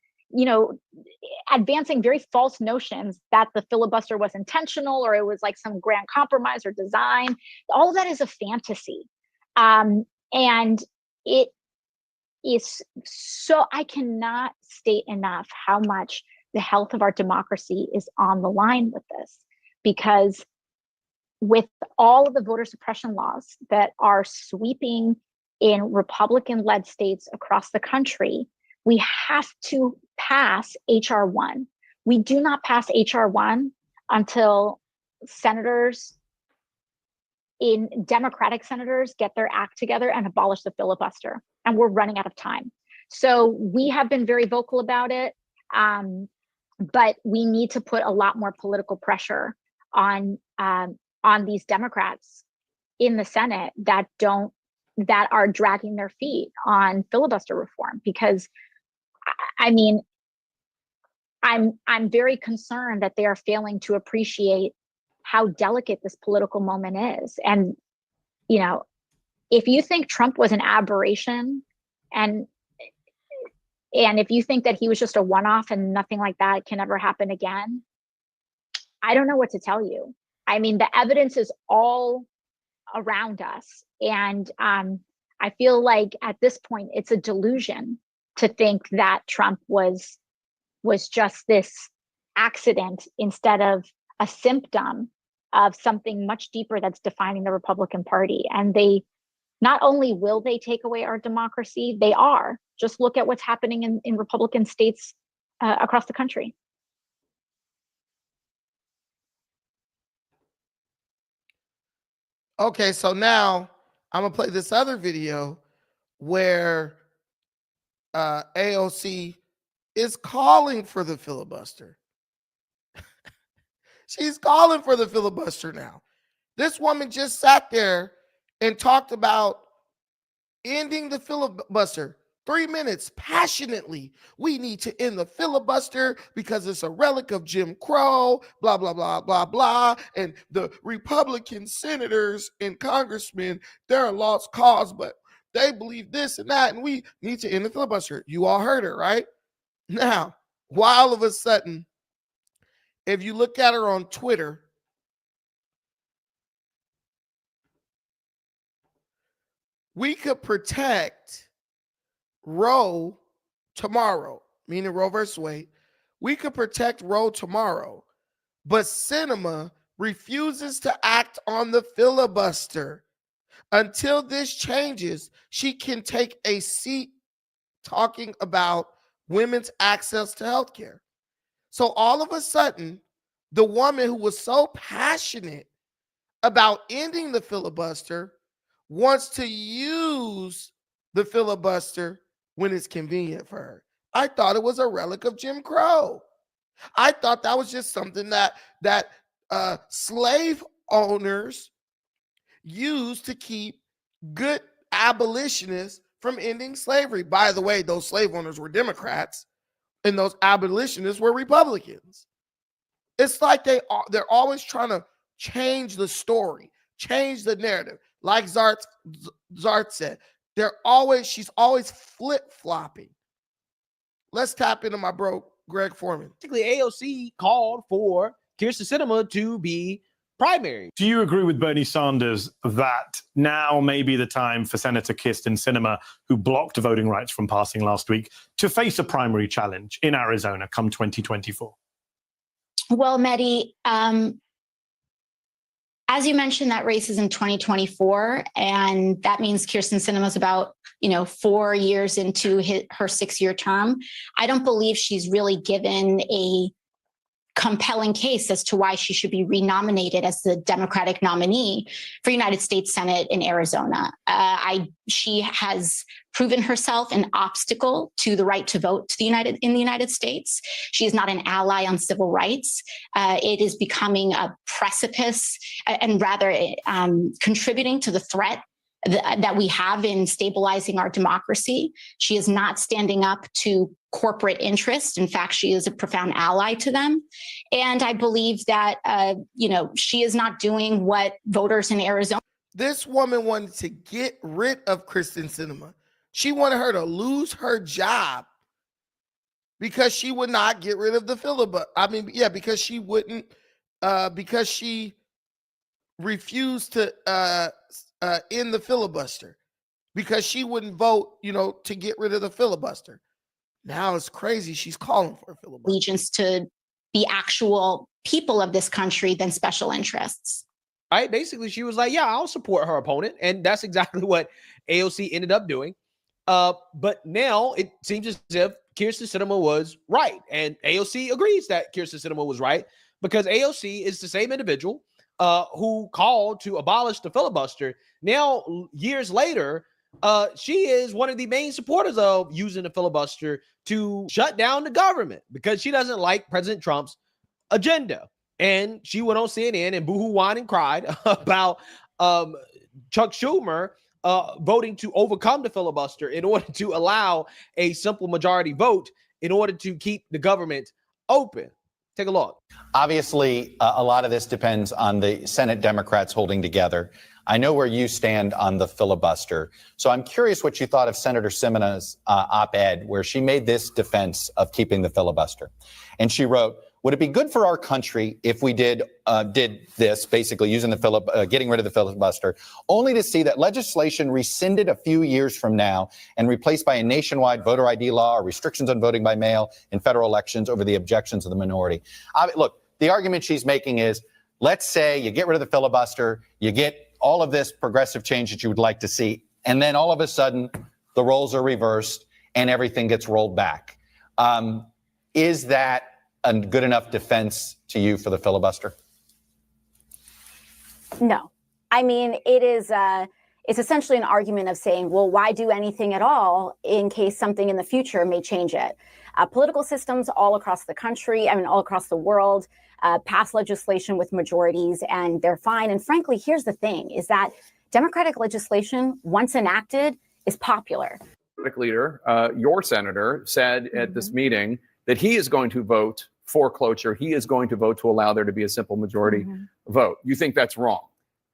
Speaker 7: advancing very false notions that the filibuster was intentional or it was like some grand compromise or design. All of that is a fantasy. And it is so, I cannot state enough how much the health of our democracy is on the line with this, because with all of the voter suppression laws that are sweeping in Republican-led states across the country, we have to pass H.R. 1. We do not pass H.R. 1 until Democratic senators get their act together and abolish the filibuster. And we're running out of time. So we have been very vocal about it, but we need to put a lot more political pressure on on these Democrats in the Senate that are dragging their feet on filibuster reform. Because I mean, I'm very concerned that they are failing to appreciate how delicate this political moment is. And, you know, if you think Trump was an aberration, and if you think that he was just a one-off and nothing like that can ever happen again, I don't know what to tell you. I mean, the evidence is all around us. And I feel like at this point, it's a delusion to think that Trump was just this accident instead of a symptom of something much deeper that's defining the Republican Party. And they not only will they take away our democracy, they are. Just look at what's happening in Republican states across the country.
Speaker 1: Okay, so now I'm gonna play this other video where AOC is calling for the filibuster. She's calling for the filibuster now. This woman just sat there and talked about ending the filibuster 3 minutes passionately. We need to end the filibuster because it's a relic of Jim Crow, blah, blah, blah, blah, blah. And the Republican senators and congressmen, they're a lost cause, but they believe this and that, and we need to end the filibuster. You all heard her, right? Now, why all of a sudden, if you look at her on Twitter, we could protect Roe tomorrow, meaning Roe versus Wade. We could protect Roe tomorrow, but Sinema refuses to act on the filibuster. Until this changes, she can take a seat talking about women's access to health care. So all of a sudden, the woman who was so passionate about ending the filibuster wants to use the filibuster when it's convenient for her. I thought it was a relic of Jim Crow. I thought that was just something that slave owners used to keep good abolitionists from ending slavery. By the way, those slave owners were Democrats and those abolitionists were Republicans. It's like they're always trying to change the story, change the narrative. Like Zart said, she's always flip-flopping. Let's tap into my bro, Greg Foreman.
Speaker 8: Basically, AOC called for Kyrsten Sinema to be primary.
Speaker 9: Do you agree with Bernie Sanders that now may be the time for Senator Kyrsten Sinema, who blocked voting rights from passing last week, to face a primary challenge in Arizona come 2024?
Speaker 10: Well, Mehdi, as you mentioned, that race is in 2024, and that means Kyrsten Sinema is about 4 years into her 6-year term. I don't believe she's really given a compelling case as to why she should be renominated as the Democratic nominee for United States Senate in Arizona. She has proven herself an obstacle to the right to vote in the United States. She is not an ally on civil rights. It is becoming a precipice and rather contributing to the threat that we have in stabilizing our democracy. She is not standing up to corporate interests. In fact, she is a profound ally to them. And I believe that, she is not doing what voters in Arizona.
Speaker 1: This woman wanted to get rid of Kyrsten Sinema. She wanted her to lose her job because she would not get rid of the filibuster. Because she wouldn't, because she refused to end the filibuster, because she wouldn't vote, to get rid of the filibuster. Now it's crazy. She's calling for a filibuster.
Speaker 10: Allegiance to the actual people of this country than special interests.
Speaker 8: Right? Basically, she was like, yeah, I'll support her opponent. And that's exactly what AOC ended up doing. But now it seems as if Kyrsten Sinema was right. And AOC agrees that Kyrsten Sinema was right, because AOC is the same individual who called to abolish the filibuster. Now, years later, she is one of the main supporters of using the filibuster to shut down the government because she doesn't like President Trump's agenda. And she went on CNN and boohoo whined and cried about Chuck Schumer voting to overcome the filibuster in order to allow a simple majority vote in order to keep the government open. Take a look.
Speaker 11: Obviously, a lot of this depends on the Senate Democrats holding together. I know where you stand on the filibuster. So I'm curious what you thought of Senator Sinema's op-ed, where she made this defense of keeping the filibuster. And she wrote, would it be good for our country if we did this, basically using the getting rid of the filibuster, only to see that legislation rescinded a few years from now and replaced by a nationwide voter ID law or restrictions on voting by mail in federal elections over the objections of the minority? Look, the argument she's making is, let's say you get rid of the filibuster, you get all of this progressive change that you would like to see, and then all of a sudden the roles are reversed and everything gets rolled back. Is that a good enough defense to you for the filibuster?
Speaker 6: No. I mean, it's essentially an argument of saying, well, why do anything at all in case something in the future may change it? Political systems all across the country, all across the world, pass legislation with majorities, and they're fine. And frankly, here's the thing, is that Democratic legislation, once enacted, is popular.
Speaker 5: Leader, your senator, said at this meeting that he is going to vote for cloture. He is going to vote to allow there to be a simple majority vote. You think that's wrong?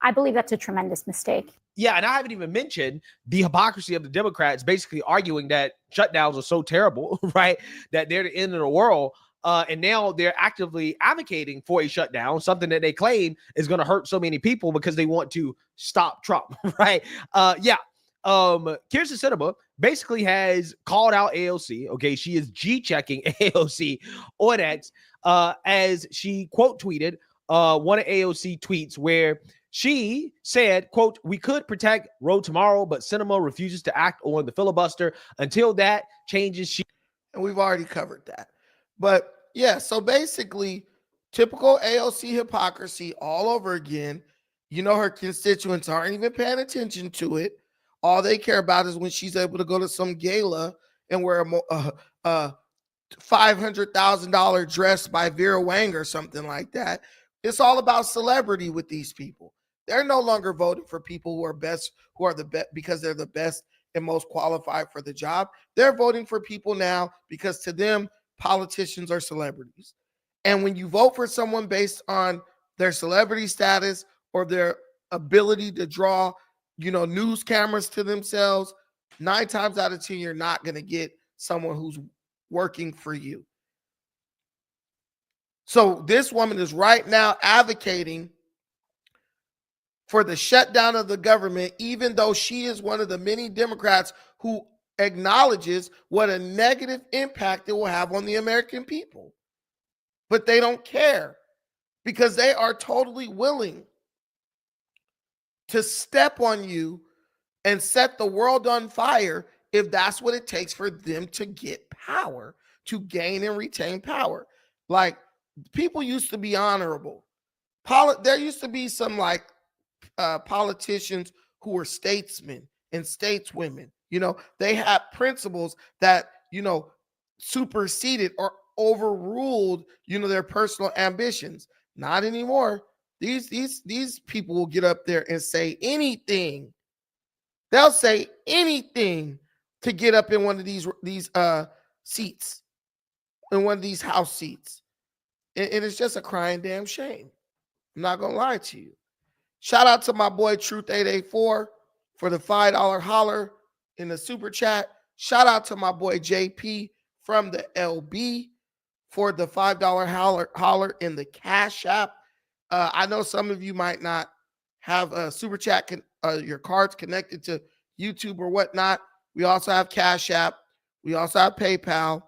Speaker 6: I believe that's a tremendous mistake.
Speaker 8: Yeah, and I haven't even mentioned the hypocrisy of the Democrats basically arguing that shutdowns are so terrible, right, that they're the end of the world. And now they're actively advocating for a shutdown, something that they claim is going to hurt so many people because they want to stop Trump, right? Kyrsten Sinema basically has called out AOC. Okay, she is G-checking AOC on X as she quote tweeted one of AOC tweets where she said, quote, we could protect Roe tomorrow, but Sinema refuses to act on the filibuster until that changes.
Speaker 1: And we've already covered that. But yeah, so basically, typical AOC hypocrisy all over again. You know, her constituents aren't even paying attention to it. All they care about is when she's able to go to some gala and wear a $500,000 dress by Vera Wang or something like that. It's all about celebrity with these people. They're no longer voting for people who are the best because they're the best and most qualified for the job. They're voting for people now because to them, politicians are celebrities. And when you vote for someone based on their celebrity status or their ability to draw, news cameras to themselves, 9 times out of 10, you're not going to get someone who's working for you. So this woman is right now advocating for the shutdown of the government, even though she is one of the many Democrats who acknowledges what a negative impact it will have on the American people. But they don't care because they are totally willing to step on you and set the world on fire if that's what it takes for them to get power, to gain and retain power. Like, people used to be honorable. There used to be some politicians who were statesmen and stateswomen. They had principles that, superseded or overruled, their personal ambitions. Not anymore. These people will get up there and say anything. They'll say anything to get up in one of these seats, in one of these House seats. And it's just a crying damn shame. I'm not going to lie to you. Shout out to my boy Truth884 for the $5 holler in the super chat. Shout out to my boy JP from the LB for the $5 holler in the Cash App. I know some of you might not have a super chat, your cards connected to YouTube or whatnot. We also have Cash App. We also have PayPal.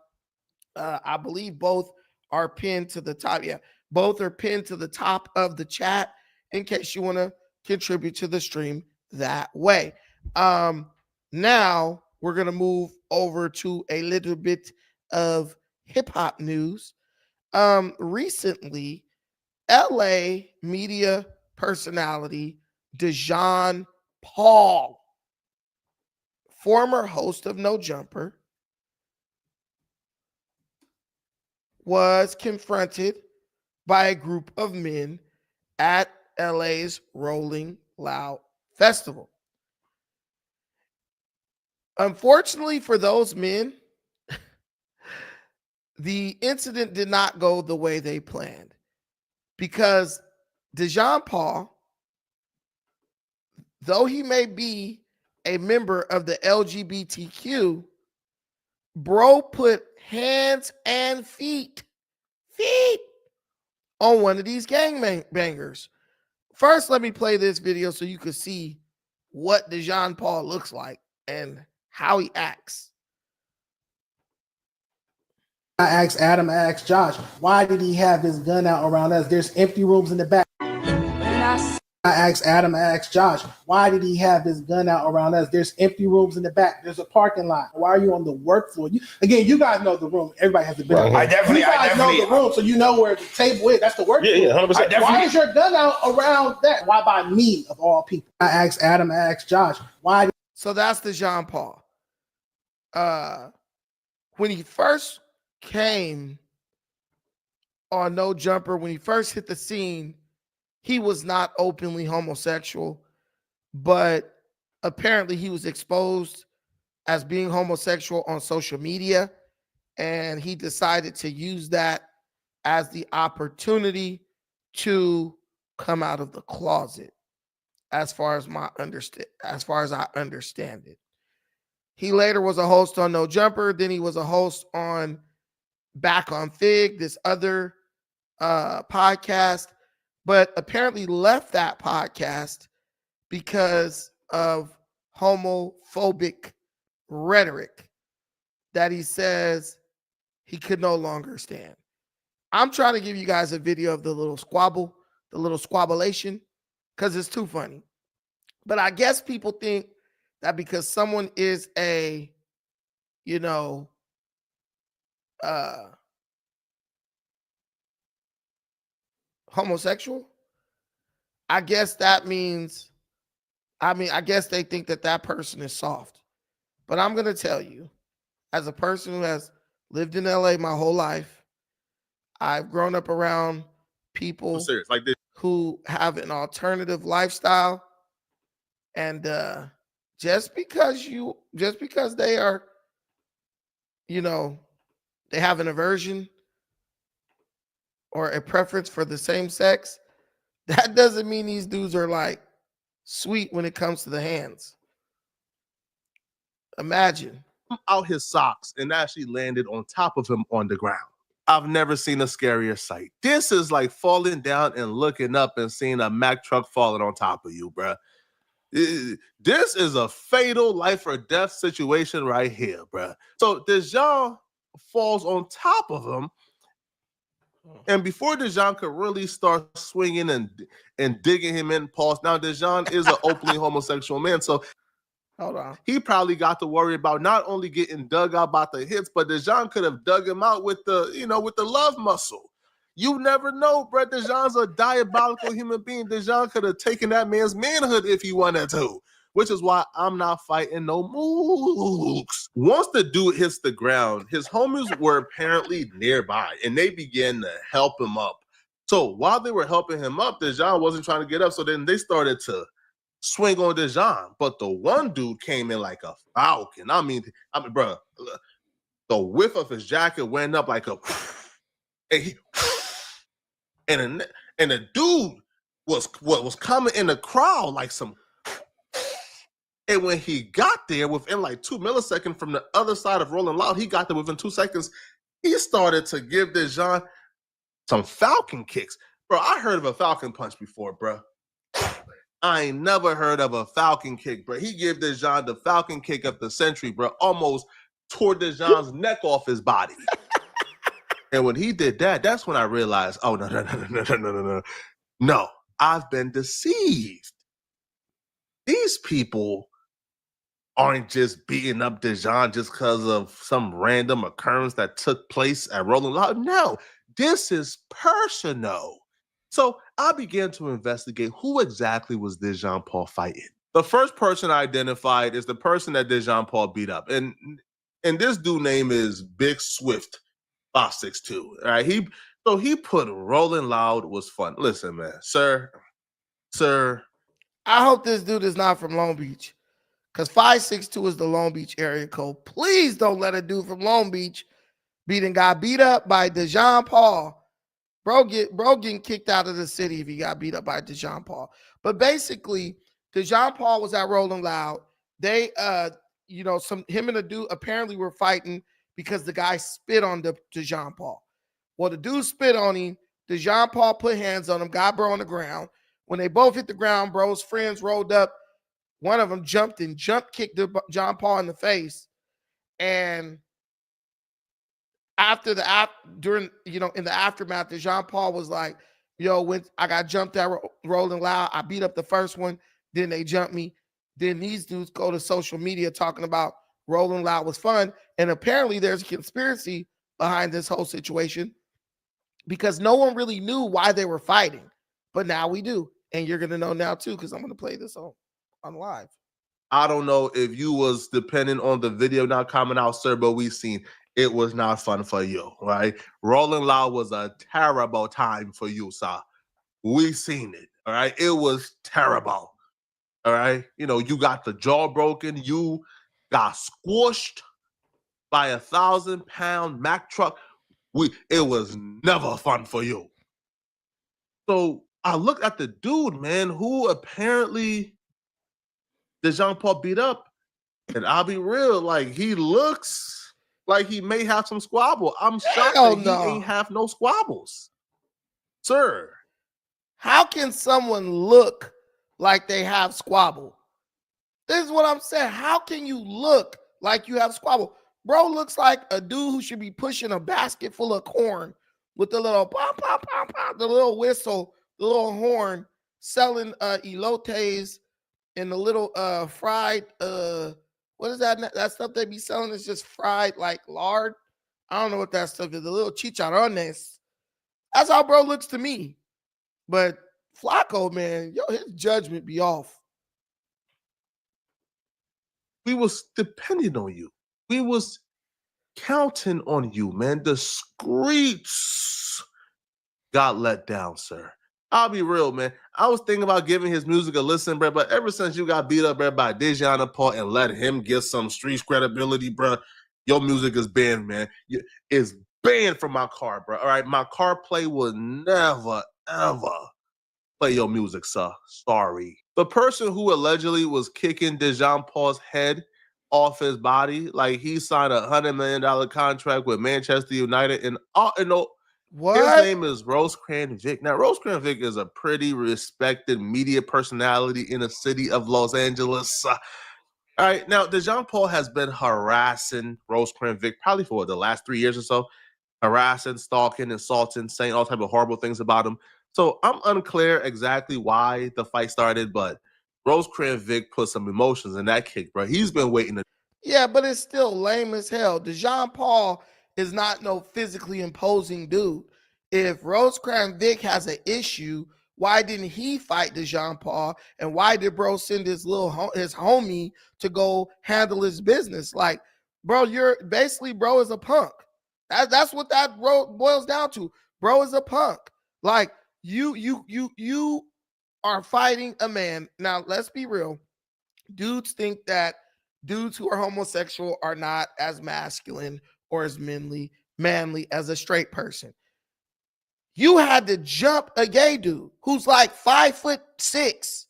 Speaker 1: I believe both are pinned to the top. Yeah, both are pinned to the top of the chat in case you want to contribute to the stream that way. Now we're going to move over to a little bit of hip hop news. Recently, LA media personality Dejon Paul, former host of No Jumper, was confronted by a group of men at LA's Rolling Loud Festival. Unfortunately for those men, the incident did not go the way they planned, because Dejon Paul, though he may be a member of the LGBTQ, bro put hands and feet on one of these gangbangers. First, let me play this video so you can see what Dejon Paul looks like and how he acts.
Speaker 12: I asked Adam, I asked Josh, why did he have his gun out around us? There's empty rooms in the back. I asked Adam, I asked Josh, why did he have his gun out around us? There's empty rooms in the back. There's a parking lot. Why are you on the work floor? You guys know the room. Everybody has the business. You guys know the room, so you know where the table is. That's the work floor.
Speaker 13: Yeah, 100%.
Speaker 12: Why is your gun out around that? Why by me, of all people? I asked Adam, I asked Josh, why?
Speaker 1: So that's Dejon Paul. When he first came on No Jumper, when he first hit the scene, he was not openly homosexual, but apparently he was exposed as being homosexual on social media, and he decided to use that as the opportunity to come out of the closet, as far as I understand it. He later was a host on No Jumper, then he was a host on Back on Fig, this other podcast, but apparently left that podcast because of homophobic rhetoric that he says he could no longer stand. I'm trying to give you guys a video of the little squabble, the little squabblation, because it's too funny. But I guess people think that because someone is a, homosexual, I guess that means, I guess they think that that person is soft. But I'm going to tell you, as a person who has lived in LA my whole life, I've grown up around people who have an alternative lifestyle. And just because they are, they have an aversion or a preference for the same sex, that doesn't mean these dudes are like sweet when it comes to the hands. Imagine.
Speaker 13: Out his socks and actually landed on top of him on the ground. I've never seen a scarier sight. This is like falling down and looking up and seeing a Mack truck falling on top of you, bruh. This is a fatal life or death situation right here, bruh. So Dejon falls on top of him, and before Dejon could really start swinging and digging him in, pause. Now Dejon is an openly homosexual man, so
Speaker 1: hold on.
Speaker 13: He probably got to worry about not only getting dug out by the hits, but Dejon could have dug him out with the, with the love muscle. You never know, bro. Dejon's a diabolical human being. Dejon could have taken that man's manhood if he wanted to, which is why I'm not fighting no mooks. Once the dude hits the ground, his homies were apparently nearby, and they began to help him up. So while they were helping him up, Dejon wasn't trying to get up, so then they started to swing on Dejon. But the one dude came in like a falcon. I mean, bro, the whiff of his jacket went up like a, and the dude was coming in the crowd like some. And when he got there, within like 2 milliseconds from the other side of Rolling Loud, he got there within 2 seconds. He started to give Dejon some falcon kicks. Bro, I heard of a falcon punch before, bro. I ain't never heard of a falcon kick, bro. He gave Dejon the falcon kick of the century, bro. Almost tore Dejon's neck off his body. And when he did that, that's when I realized, oh, no. No, I've been deceived. These people aren't just beating up Dejon just because of some random occurrence that took place at Rolling Loud. No, this is personal. So I began to investigate who exactly was Dejon Paul fighting. The first person I identified is the person that Dejon Paul beat up. And this dude name is Big Swift 562. All right. So he put Rolling Loud was fun. Listen, man, sir.
Speaker 1: I hope this dude is not from Long Beach, because 562 is the Long Beach area code. Please don't let a dude from Long Beach got beat up by Dejon Paul. Bro getting kicked out of the city if he got beat up by Dejon Paul. But basically, Dejon Paul was at Rolling Loud. They him and the dude apparently were fighting because the guy spit on Dejon Paul. Well, the dude spit on him. Dejon Paul put hands on him, got bro on the ground. When they both hit the ground, bro's friends rolled up. One of them jumped kicked Dejon Paul in the face. And in the aftermath, Dejon Paul was like, yo, when I got jumped at Rolling Loud, I beat up the first one, then they jumped me. Then these dudes go to social media talking about Rolling Loud was fun. And apparently there's a conspiracy behind this whole situation because no one really knew why they were fighting. But now we do. And you're going to know now too, because I'm going to play this on live.
Speaker 13: I don't know if you was depending on the video not coming out, sir, but we seen it was not fun for you, right? Rolling Loud was a terrible time for you, sir. We seen it, all right? It was terrible, all right? You got the jaw broken. You got squished by a 1,000-pound Mack truck. It was never fun for you. So I looked at the dude, man, who apparently Dejon Paul beat up, and I'll be real, like he looks like he may have some squabble. I'm shocked that he ain't have no squabbles. Sir.
Speaker 1: How can someone look like they have squabble? This is what I'm saying. How can you look like you have squabble? Bro looks like a dude who should be pushing a basket full of corn with the little pop, pop, pop, pop, the little whistle, the little horn, selling elotes and the little fried what is that? That stuff they be selling is just fried like lard. I don't know what that stuff is. The little chicharrones. That's how bro looks to me. But Flacco, man, his judgment be off.
Speaker 13: We was depending on you. We was counting on you, man. The streets got let down, sir. I'll be real, man. I was thinking about giving his music a listen, bro, but ever since you got beat up, bro, by Dejon Paul and let him get some streets credibility, bro, your music is banned, man. It's banned from my car, bro. All right, my CarPlay will never, ever play your music, sir. Sorry. The person who allegedly was kicking Dejon Paul's head off his body, like he signed a $100 million contract with Manchester United, and
Speaker 1: what?
Speaker 13: His name is Rosecrans Vic. Now, Rosecrans Vic is a pretty respected media personality in the city of Los Angeles. All right, now Dejon Paul has been harassing Rosecrans Vic probably for the last 3 years or so, harassing, stalking, insulting, saying all type of horrible things about him. So I'm unclear exactly why the fight started, but Rosecrans Vic put some emotions in that kick, bro. He's been waiting to.
Speaker 1: Yeah, but it's still lame as hell. Dejon Paul is not no physically imposing dude. If Rosecrans Vic has an issue, why didn't he fight Dejon Paul? And why did bro send his homie to go handle his business? Like, bro, bro is a punk. That's what that boils down to. Bro is a punk. Like, you are fighting a man. Now, let's be real. Dudes think that dudes who are homosexual are not as masculine or as manly as a straight person. You had to jump a gay dude who's like 5'6"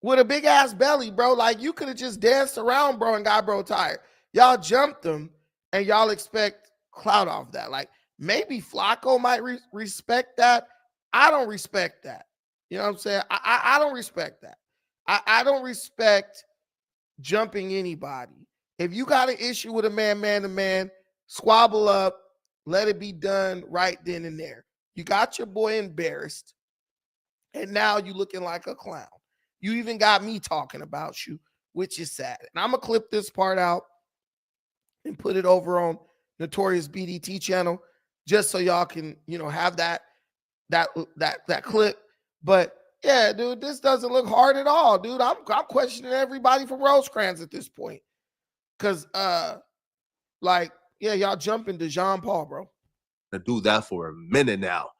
Speaker 1: with a big ass belly, bro. Like, you could have just danced around, bro, and got bro tired. Y'all jumped him, and y'all expect clout off that. Like, maybe Flacco might respect that. I don't respect that. You know what I'm saying? I don't respect that. I don't respect jumping anybody. If you got an issue with a man to man, squabble up, let it be done right then and there. You got your boy embarrassed, and now you looking like a clown. You even got me talking about you, which is sad. And I'm gonna clip this part out and put it over on Notorious BDT channel, just so y'all can, have that clip. But yeah, dude, this doesn't look hard at all, dude. I'm questioning everybody from Rosecrans at this point. Cause y'all jumping Dejon Paul, bro.
Speaker 13: to do that for a minute now.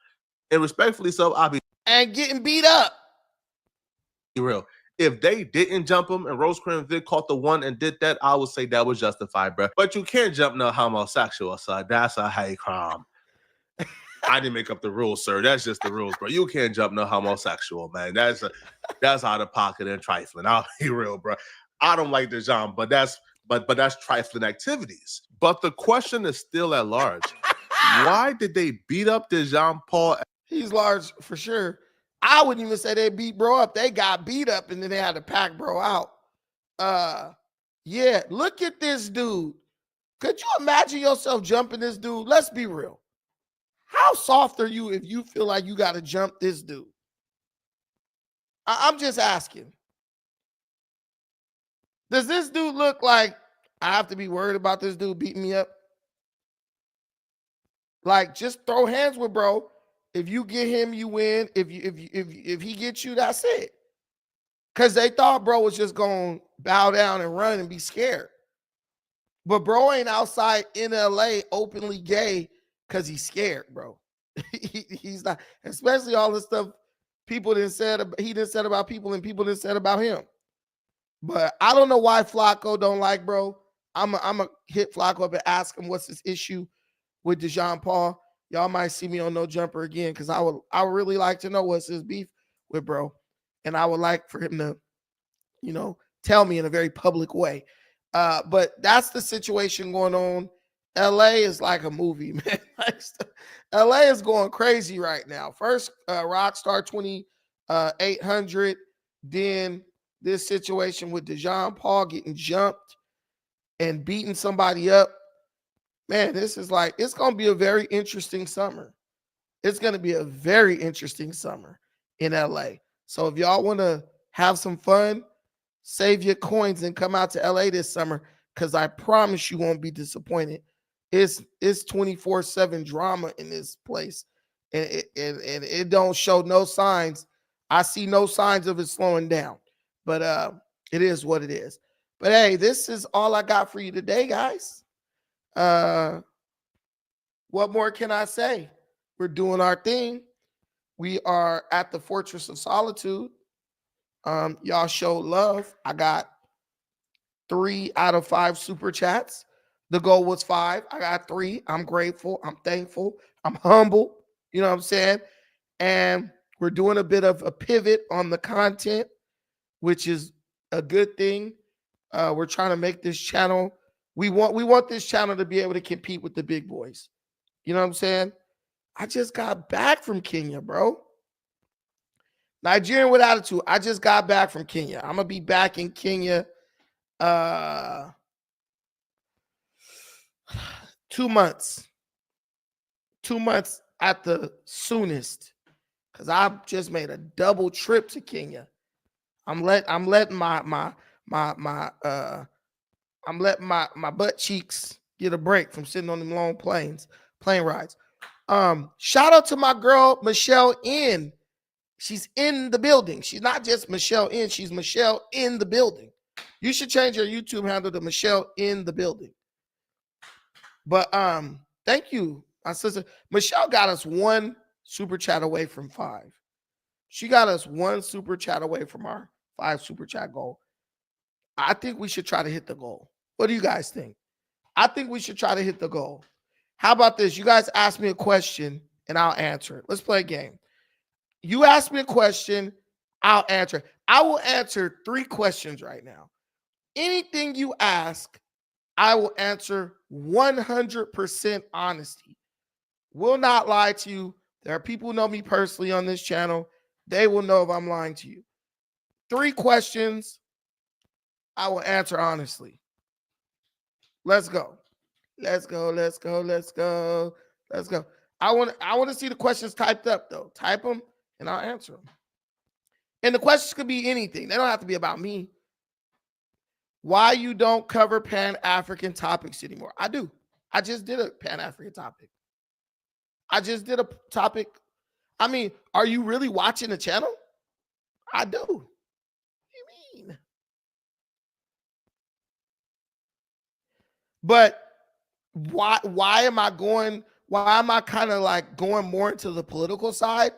Speaker 13: And respectfully so, I'll be
Speaker 1: and getting beat up.
Speaker 13: real. If they didn't jump him and Rosecrans Vic caught the one and did that, I would say that was justified, bro. But you can't jump no homosexual, so that's a hate crime. I didn't make up the rules, sir. That's just the rules, bro. You can't jump no homosexual, man. That's out of pocket and trifling. I'll be real, bro. I don't like Dejon, but that's trifling activities. But the question is still at large. Why did they beat up Dejon Paul?
Speaker 1: He's large for sure. I wouldn't even say they beat bro up. They got beat up and then they had to pack bro out. Yeah, look at this dude. Could you imagine yourself jumping this dude? Let's be real. How soft are you if you feel like you got to jump this dude? I'm just asking. Does this dude look like I have to be worried about this dude beating me up? Like, just throw hands with bro. If you get him, you win. If he gets you, that's it. Because they thought bro was just going to bow down and run and be scared. But bro ain't outside in LA openly gay because he's scared, bro. He's not, especially all the stuff people didn't said about people and people didn't said about him. But I don't know why Flacco don't like bro. I'm a hit Flacco up and ask him what's his issue with Dejon Paul. Y'all might see me on No Jumper again because I would really like to know what's his beef with bro. And I would like for him to, tell me in a very public way. But that's the situation going on. LA is like a movie, man. LA is going crazy right now. First, Rockstar 2800, then this situation with Dejon Paul getting jumped and beating somebody up. Man, this is like, it's going to be a very interesting summer. It's going to be a very interesting summer in LA. So if y'all want to have some fun, save your coins and come out to LA this summer because I promise you won't be disappointed. It's 24/7 drama in this place. And it don't show no signs. I see no signs of it slowing down. But it is what it is. But hey, this is all I got for you today, guys. What more can I say? We're doing our thing. We are at the Fortress of Solitude. Y'all show love. I got 3 out of 5 super chats. The goal was 5. I got 3. I'm grateful. I'm thankful. I'm humble. You know what I'm saying? And we're doing a bit of a pivot on the content, which is a good thing. We're trying to make this channel. We want this channel to be able to compete with the big boys. You know what I'm saying? I just got back from Kenya, bro. Nigerian with attitude. I just got back from Kenya. I'm gonna be back in Kenya 2 months. 2 months at the soonest. Cause I just made a double trip to Kenya. I'm letting my butt cheeks get a break from sitting on them long plane rides. Shout out to my girl Michelle N. She's in the building. She's not just Michelle N. She's Michelle in the building. You should change your YouTube handle to Michelle in the building. But thank you, my sister. Michelle got us 1 super chat away from 5. She got us 1 super chat away from our 5 super chat goal. I think we should try to hit the goal. What do you guys think? I think we should try to hit the goal. How about this? You guys ask me a question and I'll answer it. Let's play a game. You ask me a question, I'll answer it. I will answer 3 questions right now. Anything you ask, I will answer 100% honesty. Will not lie to you. There are people who know me personally on this channel. They will know if I'm lying to you. 3 questions, I will answer honestly. Let's go. Let's go. Let's go. Let's go. Let's go. I want to see the questions typed up though. Type them and I'll answer them. And the questions could be anything. They don't have to be about me. Why you don't cover Pan-African topics anymore? I do. I just did a Pan-African topic. I just did a topic. I mean, are you really watching the channel? I do. What do you mean? But why am I going why am I kind of like going more into the political side?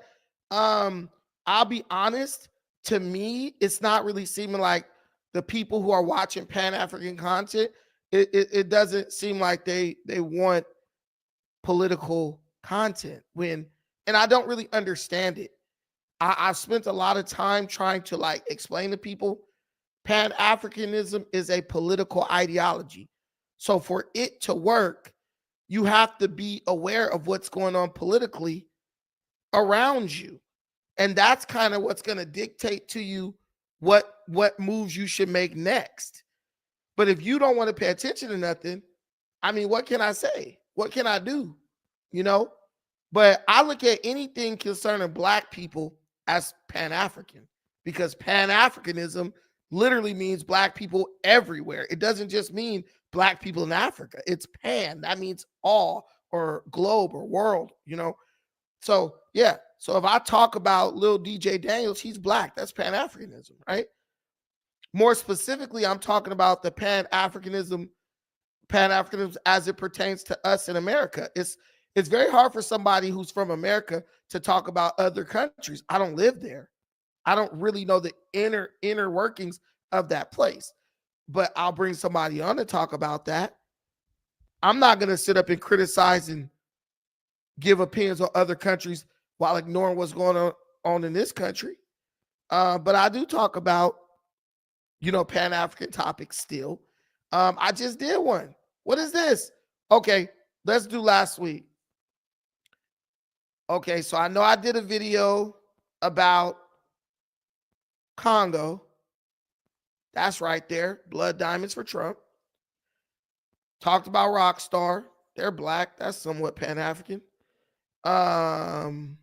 Speaker 1: I'll be honest, to me, it's not really seeming like the people who are watching Pan-African content, it doesn't seem like they want political content and I don't really understand it. I've spent a lot of time trying to like explain to people Pan-Africanism is a political ideology. So for it to work, you have to be aware of what's going on politically around you. And that's kind of what's going to dictate to you what moves you should make next. But if you don't want to pay attention to nothing, I mean, what can I say? What can I do? You know? But I look at anything concerning Black people as Pan-African, because Pan-Africanism literally means Black people everywhere. It doesn't just mean Black people in Africa. It's Pan. That means all, or globe, or world, you know? So, yeah. So if I talk about Lil DJ Daniels, he's Black. That's Pan-Africanism, right? More specifically, I'm talking about the Pan-Africanism as it pertains to us in America. It's very hard for somebody who's from America to talk about other countries. I don't live there. I don't really know the inner workings of that place. But I'll bring somebody on to talk about that. I'm not going to sit up and criticize and give opinions on other countries while ignoring what's going on in this country. But I do talk about, Pan-African topics still. I just did one. What is this? Okay, let's do last week. Okay, so I know I did a video about Congo. That's right there. Blood diamonds for Trump. Talked about Rockstar. They're Black. That's somewhat Pan-African. Then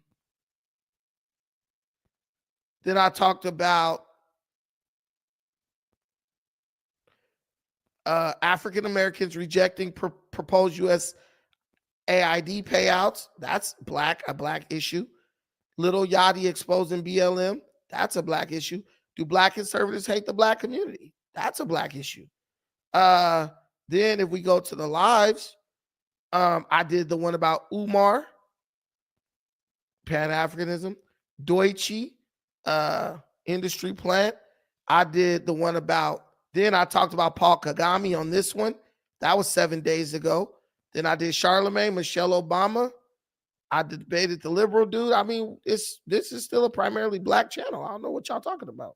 Speaker 1: I talked about African Americans rejecting proposed U.S. AID payouts. That's a Black issue. Little Yachty exposing BLM. That's a Black issue. Do Black conservatives hate the Black community? That's a Black issue. Then if we go to the lives, I did the one about Umar, Pan-Africanism, Deutsche, industry plant. I did the one about, then I talked about Paul Kagame on this one. That was 7 days ago. Then I did Charlemagne, Michelle Obama. I debated the liberal dude. I mean, this is still a primarily Black channel. I don't know what y'all talking about.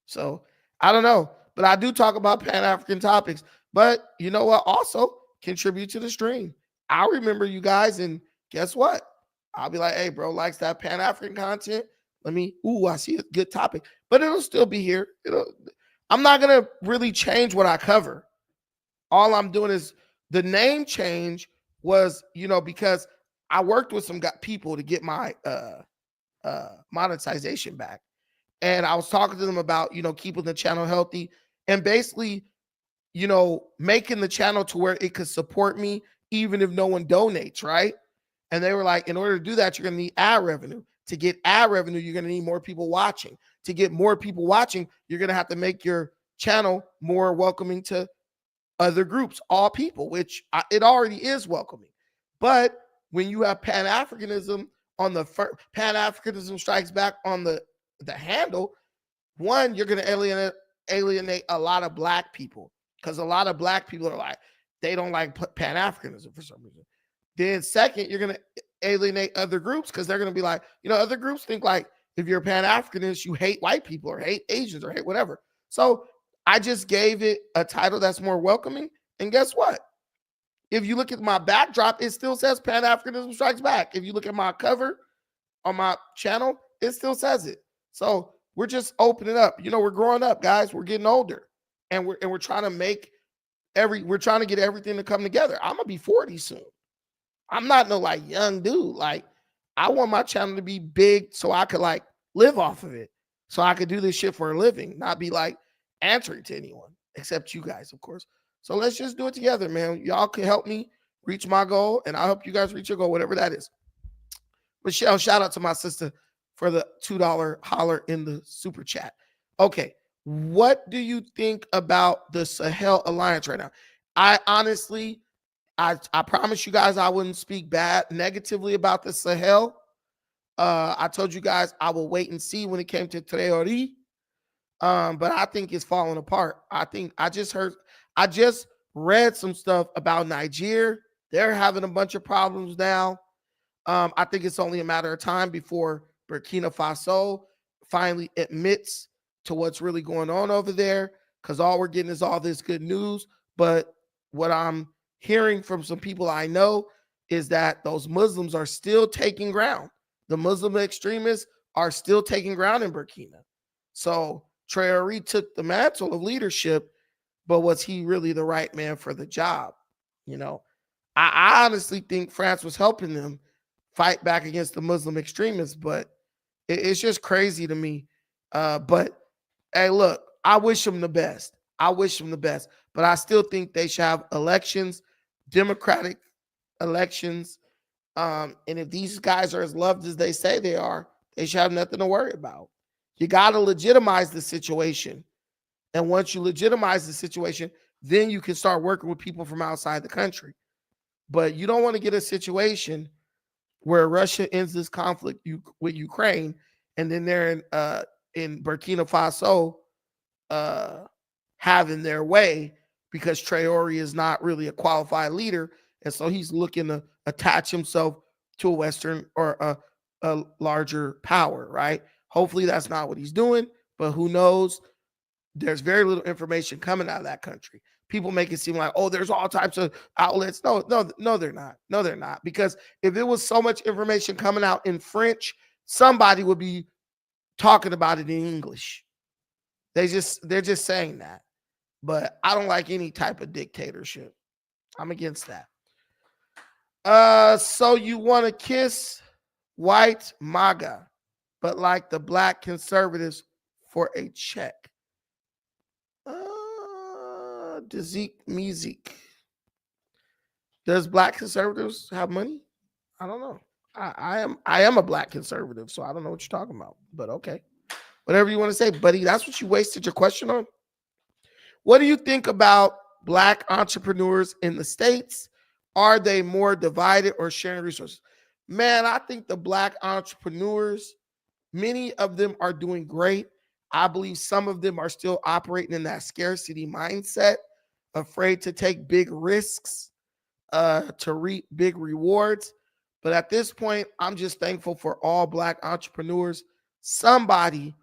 Speaker 1: So I don't know, but I do talk about Pan-African topics. But you know what? Also contribute to the stream. I'll remember you guys, and guess what? I'll be like, hey, bro, likes that Pan-African content. I see a good topic, but it'll still be here. I'm not going to really change what I cover. All I'm doing is the name change was, because I worked with some people to get my monetization back. And I was talking to them about, keeping the channel healthy and basically, making the channel to where it could support me even if no one donates, right? And they were like, in order to do that, you're going to need ad revenue. To get ad revenue, you're going to need more people watching. To get more people watching, you're going to have to make your channel more welcoming to other groups, all people, which it already is welcoming. But when you have Pan-Africanism on the Pan-Africanism strikes back on the handle, one, you're going to alienate a lot of Black people, because a lot of Black people are like, they don't like Pan-Africanism for some reason. Then second, you're going to alienate other groups, because they're going to be like, other groups think like if you're a Pan-Africanist, you hate white people or hate Asians or hate whatever. So I just gave it a title that's more welcoming. And guess what? If you look at my backdrop, it still says Pan-Africanism Strikes Back. If you look at my cover on my channel, it still says it. So we're just opening up. We're growing up, guys. We're getting older. And we're trying to we're trying to get everything to come together. I'm gonna be 40 soon. I'm not no like young dude. Like, I want my channel to be big so I could like live off of it. So I could do this shit for a living, not be like answering to anyone except you guys, of course. So let's just do it together, man. Y'all can help me reach my goal, and I'll help you guys reach your goal, whatever that is. Michelle, shout out to my sister for the $2 holler in the super chat. Okay, what do you think about the Sahel Alliance right now? I honestly I promise you guys I wouldn't speak negatively about the Sahel. I told you guys I will wait and see when it came to Traoré. But I think it's falling apart. I just read some stuff about Niger. They're having a bunch of problems now. I think it's only a matter of time before Burkina Faso finally admits to what's really going on over there, because all we're getting is all this good news. But what I'm hearing from some people I know is that those Muslims are still taking ground. The Muslim extremists are still taking ground in Burkina. So Traoré took the mantle of leadership, but was he really the right man for the job? You know, I honestly think France was helping them fight back against the Muslim extremists, but it's just crazy to me. But hey, look, I wish them the best. I wish them the best, but I still think they should have elections, democratic elections. And if these guys are as loved as they say they are, they should have nothing to worry about. You got to legitimize the situation. And once you legitimize the situation, then you can start working with people from outside the country. But you don't want to get a situation where Russia ends this conflict with Ukraine, and then they're in Burkina Faso having their way because Traoré is not really a qualified leader. And so he's looking to attach himself to a Western or a larger power, right? Hopefully that's not what he's doing, but who knows? There's very little information coming out of that country. People make it seem like, oh, there's all types of outlets. No, they're not. No, they're not. Because if there was so much information coming out in French, somebody would be talking about it in English. They're just saying that. But I don't like any type of dictatorship. I'm against that. So you want to kiss white MAGA, but like the black conservatives for a check. Music. Does black conservatives have money? I don't know. I am a black conservative, so I don't know what you're talking about. But okay. Whatever you want to say, buddy. That's what you wasted your question on. What do you think about black entrepreneurs in the States? Are they more divided or sharing resources? Man, I think the black entrepreneurs, many of them are doing great. I believe some of them are still operating in that scarcity mindset, afraid to take big risks, to reap big rewards. But at this point, I'm just thankful for all black entrepreneurs, somebody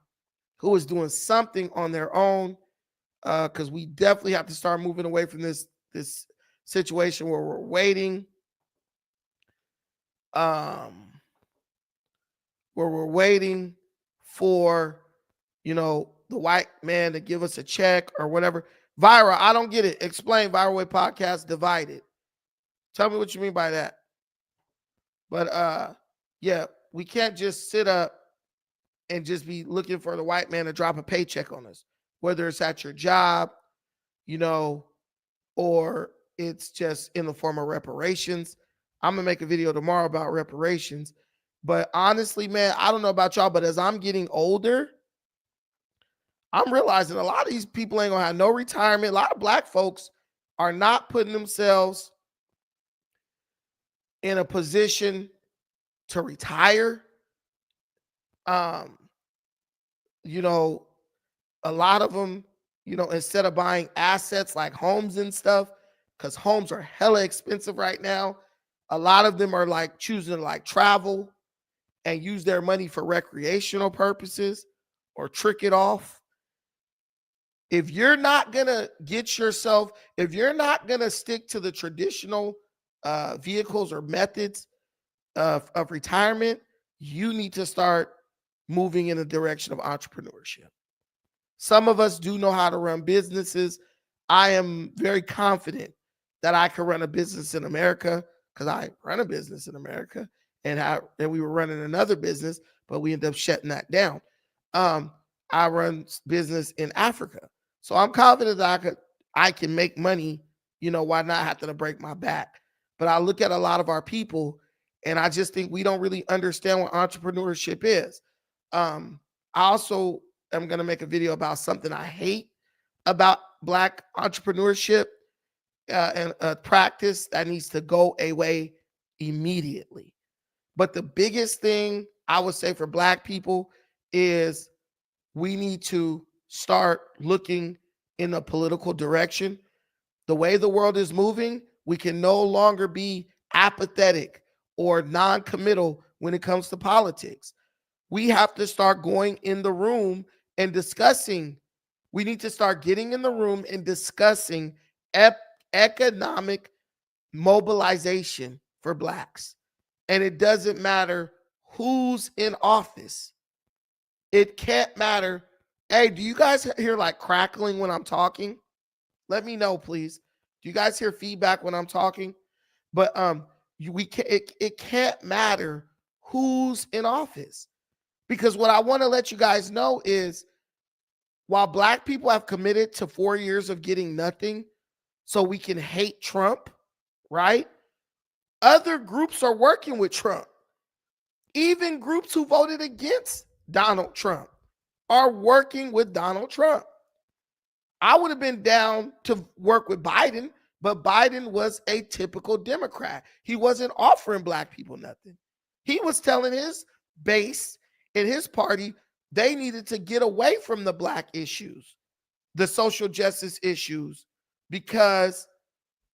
Speaker 1: who is doing something on their own, because we definitely have to start moving away from this situation where we're waiting, for, the white man to give us a check or whatever. Vira, I don't get it. Explain Viral Way Podcast divided. Tell me what you mean by that. But yeah, we can't just sit up and just be looking for the white man to drop a paycheck on us, whether it's at your job, or it's just in the form of reparations. I'm gonna make a video tomorrow about reparations. But honestly, man, I don't know about y'all, but as I'm getting older, I'm realizing a lot of these people ain't gonna have no retirement. A lot of black folks are not putting themselves in a position to retire. A lot of them, instead of buying assets like homes and stuff, because homes are hella expensive right now, a lot of them are like choosing to like travel and use their money for recreational purposes or trick it off. If you're not gonna if you're not gonna stick to the traditional vehicles or methods of retirement, you need to start moving in the direction of entrepreneurship. Some of us do know how to run businesses. I am very confident that I can run a business in America, because I run a business in America, and we were running another business, but we ended up shutting that down. I run business in Africa, so I'm confident that I can make money. Why not have to break my back? But I look at a lot of our people, and I just think we don't really understand what entrepreneurship is. I also am going to make a video about something I hate about black entrepreneurship, and a practice that needs to go away immediately. But the biggest thing I would say for Black people is we need to start looking in a political direction. The way the world is moving, we can no longer be apathetic or non-committal when it comes to politics. We have to start going in the room and discussing. We need to start getting in the room and discussing economic mobilization for Blacks. And it doesn't matter who's in office. It can't matter. Hey, do you guys hear like crackling when I'm talking? Let me know, please. Do you guys hear feedback when I'm talking? But it can't matter who's in office. Because what I want to let you guys know is while Black people have committed to 4 years of getting nothing so we can hate Trump, right? Other groups are working with Trump. Even groups who voted against Donald Trump are working with Donald Trump. I would have been down to work with Biden, but Biden was a typical Democrat. He wasn't offering Black people nothing. He was telling his base in his party they needed to get away from the Black issues, the social justice issues, because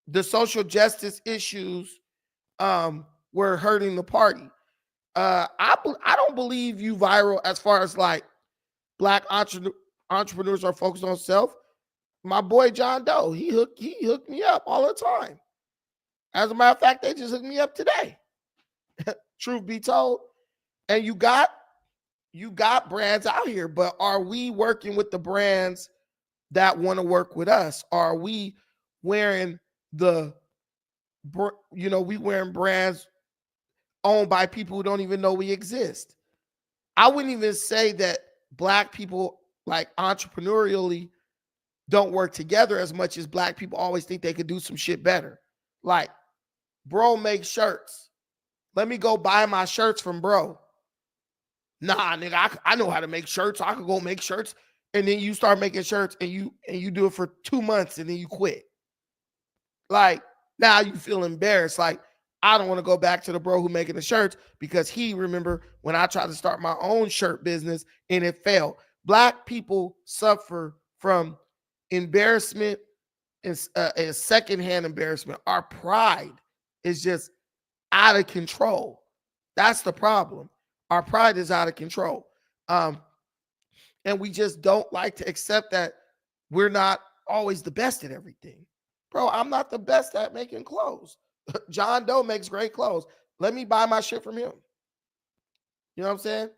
Speaker 1: the social justice issues were hurting the party. I don't believe you viral as far as like Black entrepreneurs are focused on self. My boy John Doe, he hooked me up all the time. As a matter of fact, they just hooked me up today. Truth be told. And you got brands out here, but are we working with the brands that want to work with us? Are we wearing we wearing brands owned by people who don't even know we exist? I wouldn't even say that Black people like entrepreneurially don't work together as much as Black people always think they could do some shit better. Like, bro makes shirts. Let me go buy my shirts from bro. Nah, nigga, I know how to make shirts. I could go make shirts. And then you start making shirts and you do it for 2 months and then you quit. Like, now you feel embarrassed. Like, I don't want to go back to the bro who making the shirts because he remember when I tried to start my own shirt business and it failed. Black people suffer from embarrassment and secondhand embarrassment. Our pride is just out of control. That's the problem. Our pride is out of control. And we just don't like to accept that we're not always the best at everything. Bro, I'm not the best at making clothes. John Doe makes great clothes. Let me buy my shit from him. You know what I'm saying?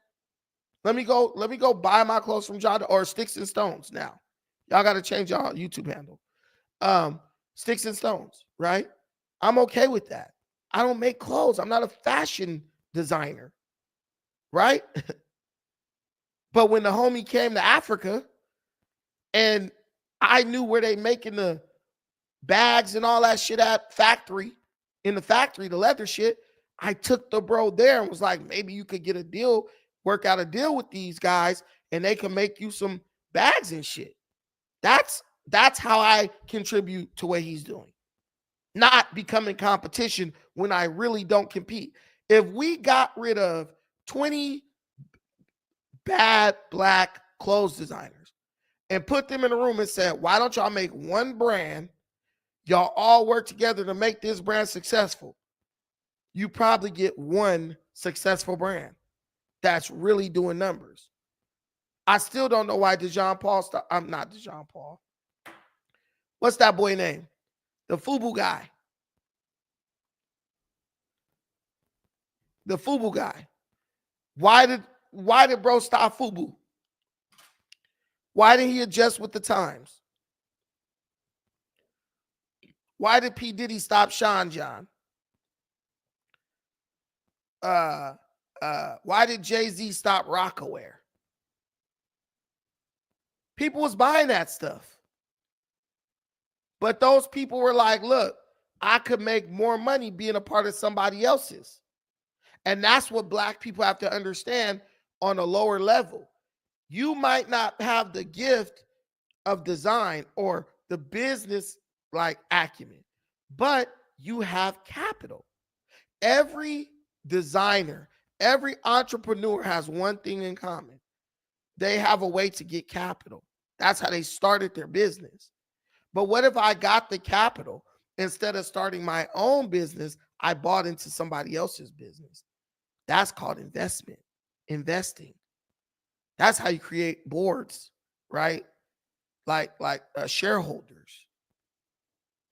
Speaker 1: Let me go buy my clothes from John Doe or Sticks and Stones now. Y'all got to change y'all YouTube handle. Sticks and Stones, right? I'm okay with that. I don't make clothes. I'm not a fashion designer, right? But when the homie came to Africa and I knew where they making the bags and all that shit at in the factory, the leather shit, I took the bro there and was like, maybe you could get a deal, work out a deal with these guys and they can make you some bags and shit. That's how I contribute to what he's doing. Not becoming competition when I really don't compete. If we got rid of 20 bad Black clothes designers and put them in a room and said, why don't y'all make one brand? Y'all all work together to make this brand successful. You probably get one successful brand that's really doing numbers. I still don't know why Dejon Paul I'm not Dejon Paul. What's that boy name? The FUBU guy. The FUBU guy. Why did bro stop FUBU? Why did he adjust with the times? Why did P. Diddy stop Sean John? Why did Jay-Z stop Rockaware? People was buying that stuff. But those people were like, look, I could make more money being a part of somebody else's. And that's what Black people have to understand on a lower level. You might not have the gift of design or the business like acumen, but you have capital. Every designer, every entrepreneur has one thing in common. They have a way to get capital. That's how they started their business. But what if I got the capital? Instead of starting my own business, I bought into somebody else's business. That's called investing. That's how you create boards, right? Like shareholders.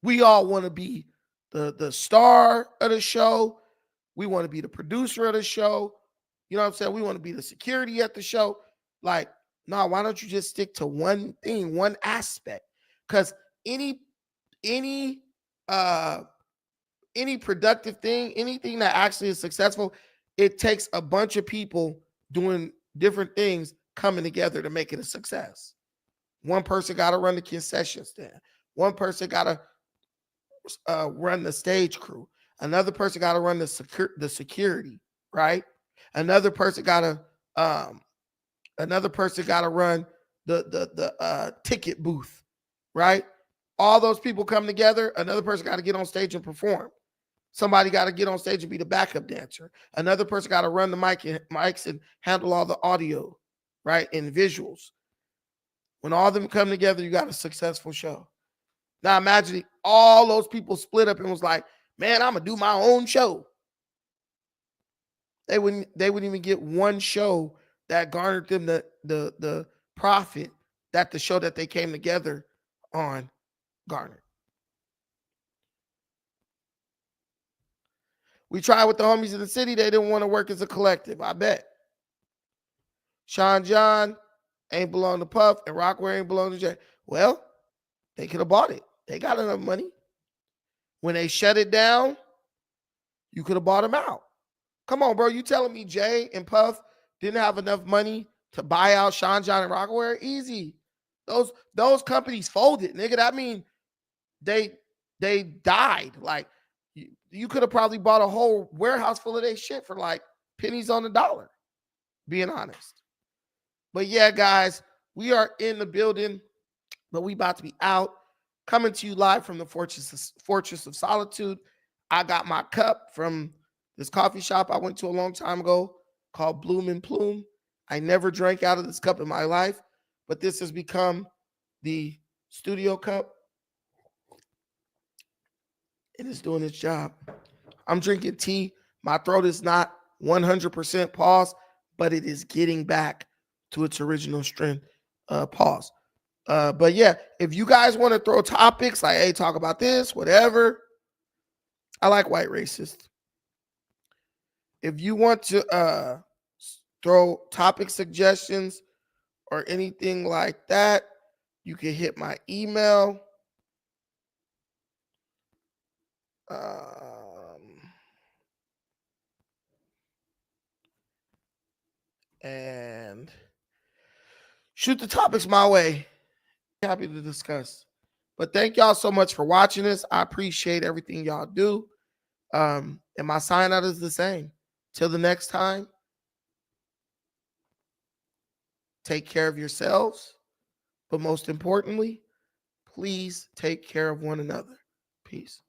Speaker 1: We all want to be the star of the show. We want to be the producer of the show. You know what I'm saying? We want to be the security at the show. Like, no, why don't you just stick to one thing, one aspect? Because any productive thing, anything that actually is successful, it takes a bunch of people doing different things coming together to make it a success. One person got to run the concession stand. One person got to run the stage crew. Another person got to run the security, right? Another person got to run the ticket booth, right? All those people come together. Another person got to get on stage and perform. Somebody got to get on stage and be the backup dancer. Another person got to run the mics and handle all the audio, right? And visuals. When all of them come together, you got a successful show. Now imagine all those people split up and was like, man, I'm gonna do my own show. They wouldn't even get one show that garnered them the profit that the show that they came together on garnered. We tried with the homies in the city. They didn't want to work as a collective, I bet. Sean John ain't belong to Puff and Rockwell ain't belong to Jay. Well, they could have bought it. They got enough money. When they shut it down, you could have bought them out. Come on, bro. You telling me Jay and Puff didn't have enough money to buy out Sean John and Rockwell? Easy. Those companies folded, nigga. That mean they died. Like you could have probably bought a whole warehouse full of their shit for like pennies on the dollar, being honest. But yeah, guys, we are in the building, but we about to be out. Coming to you live from the Fortress of Solitude. I got my cup from this coffee shop I went to a long time ago called Bloom and Plume. I never drank out of this cup in my life, but this has become the studio cup. It is doing its job. I'm drinking tea. My throat is not 100% pause, but it is getting back to its original strength. Pause. But yeah, if you guys want to throw topics like, hey, talk about this, whatever. I like white racist. If you want to throw topic suggestions or anything like that, you can hit my email. And shoot the topics my way. Happy to discuss. But thank y'all so much for watching this. I appreciate everything y'all do. And my sign out is the same. Till the next time, take care of yourselves. But most importantly, please take care of one another. Peace.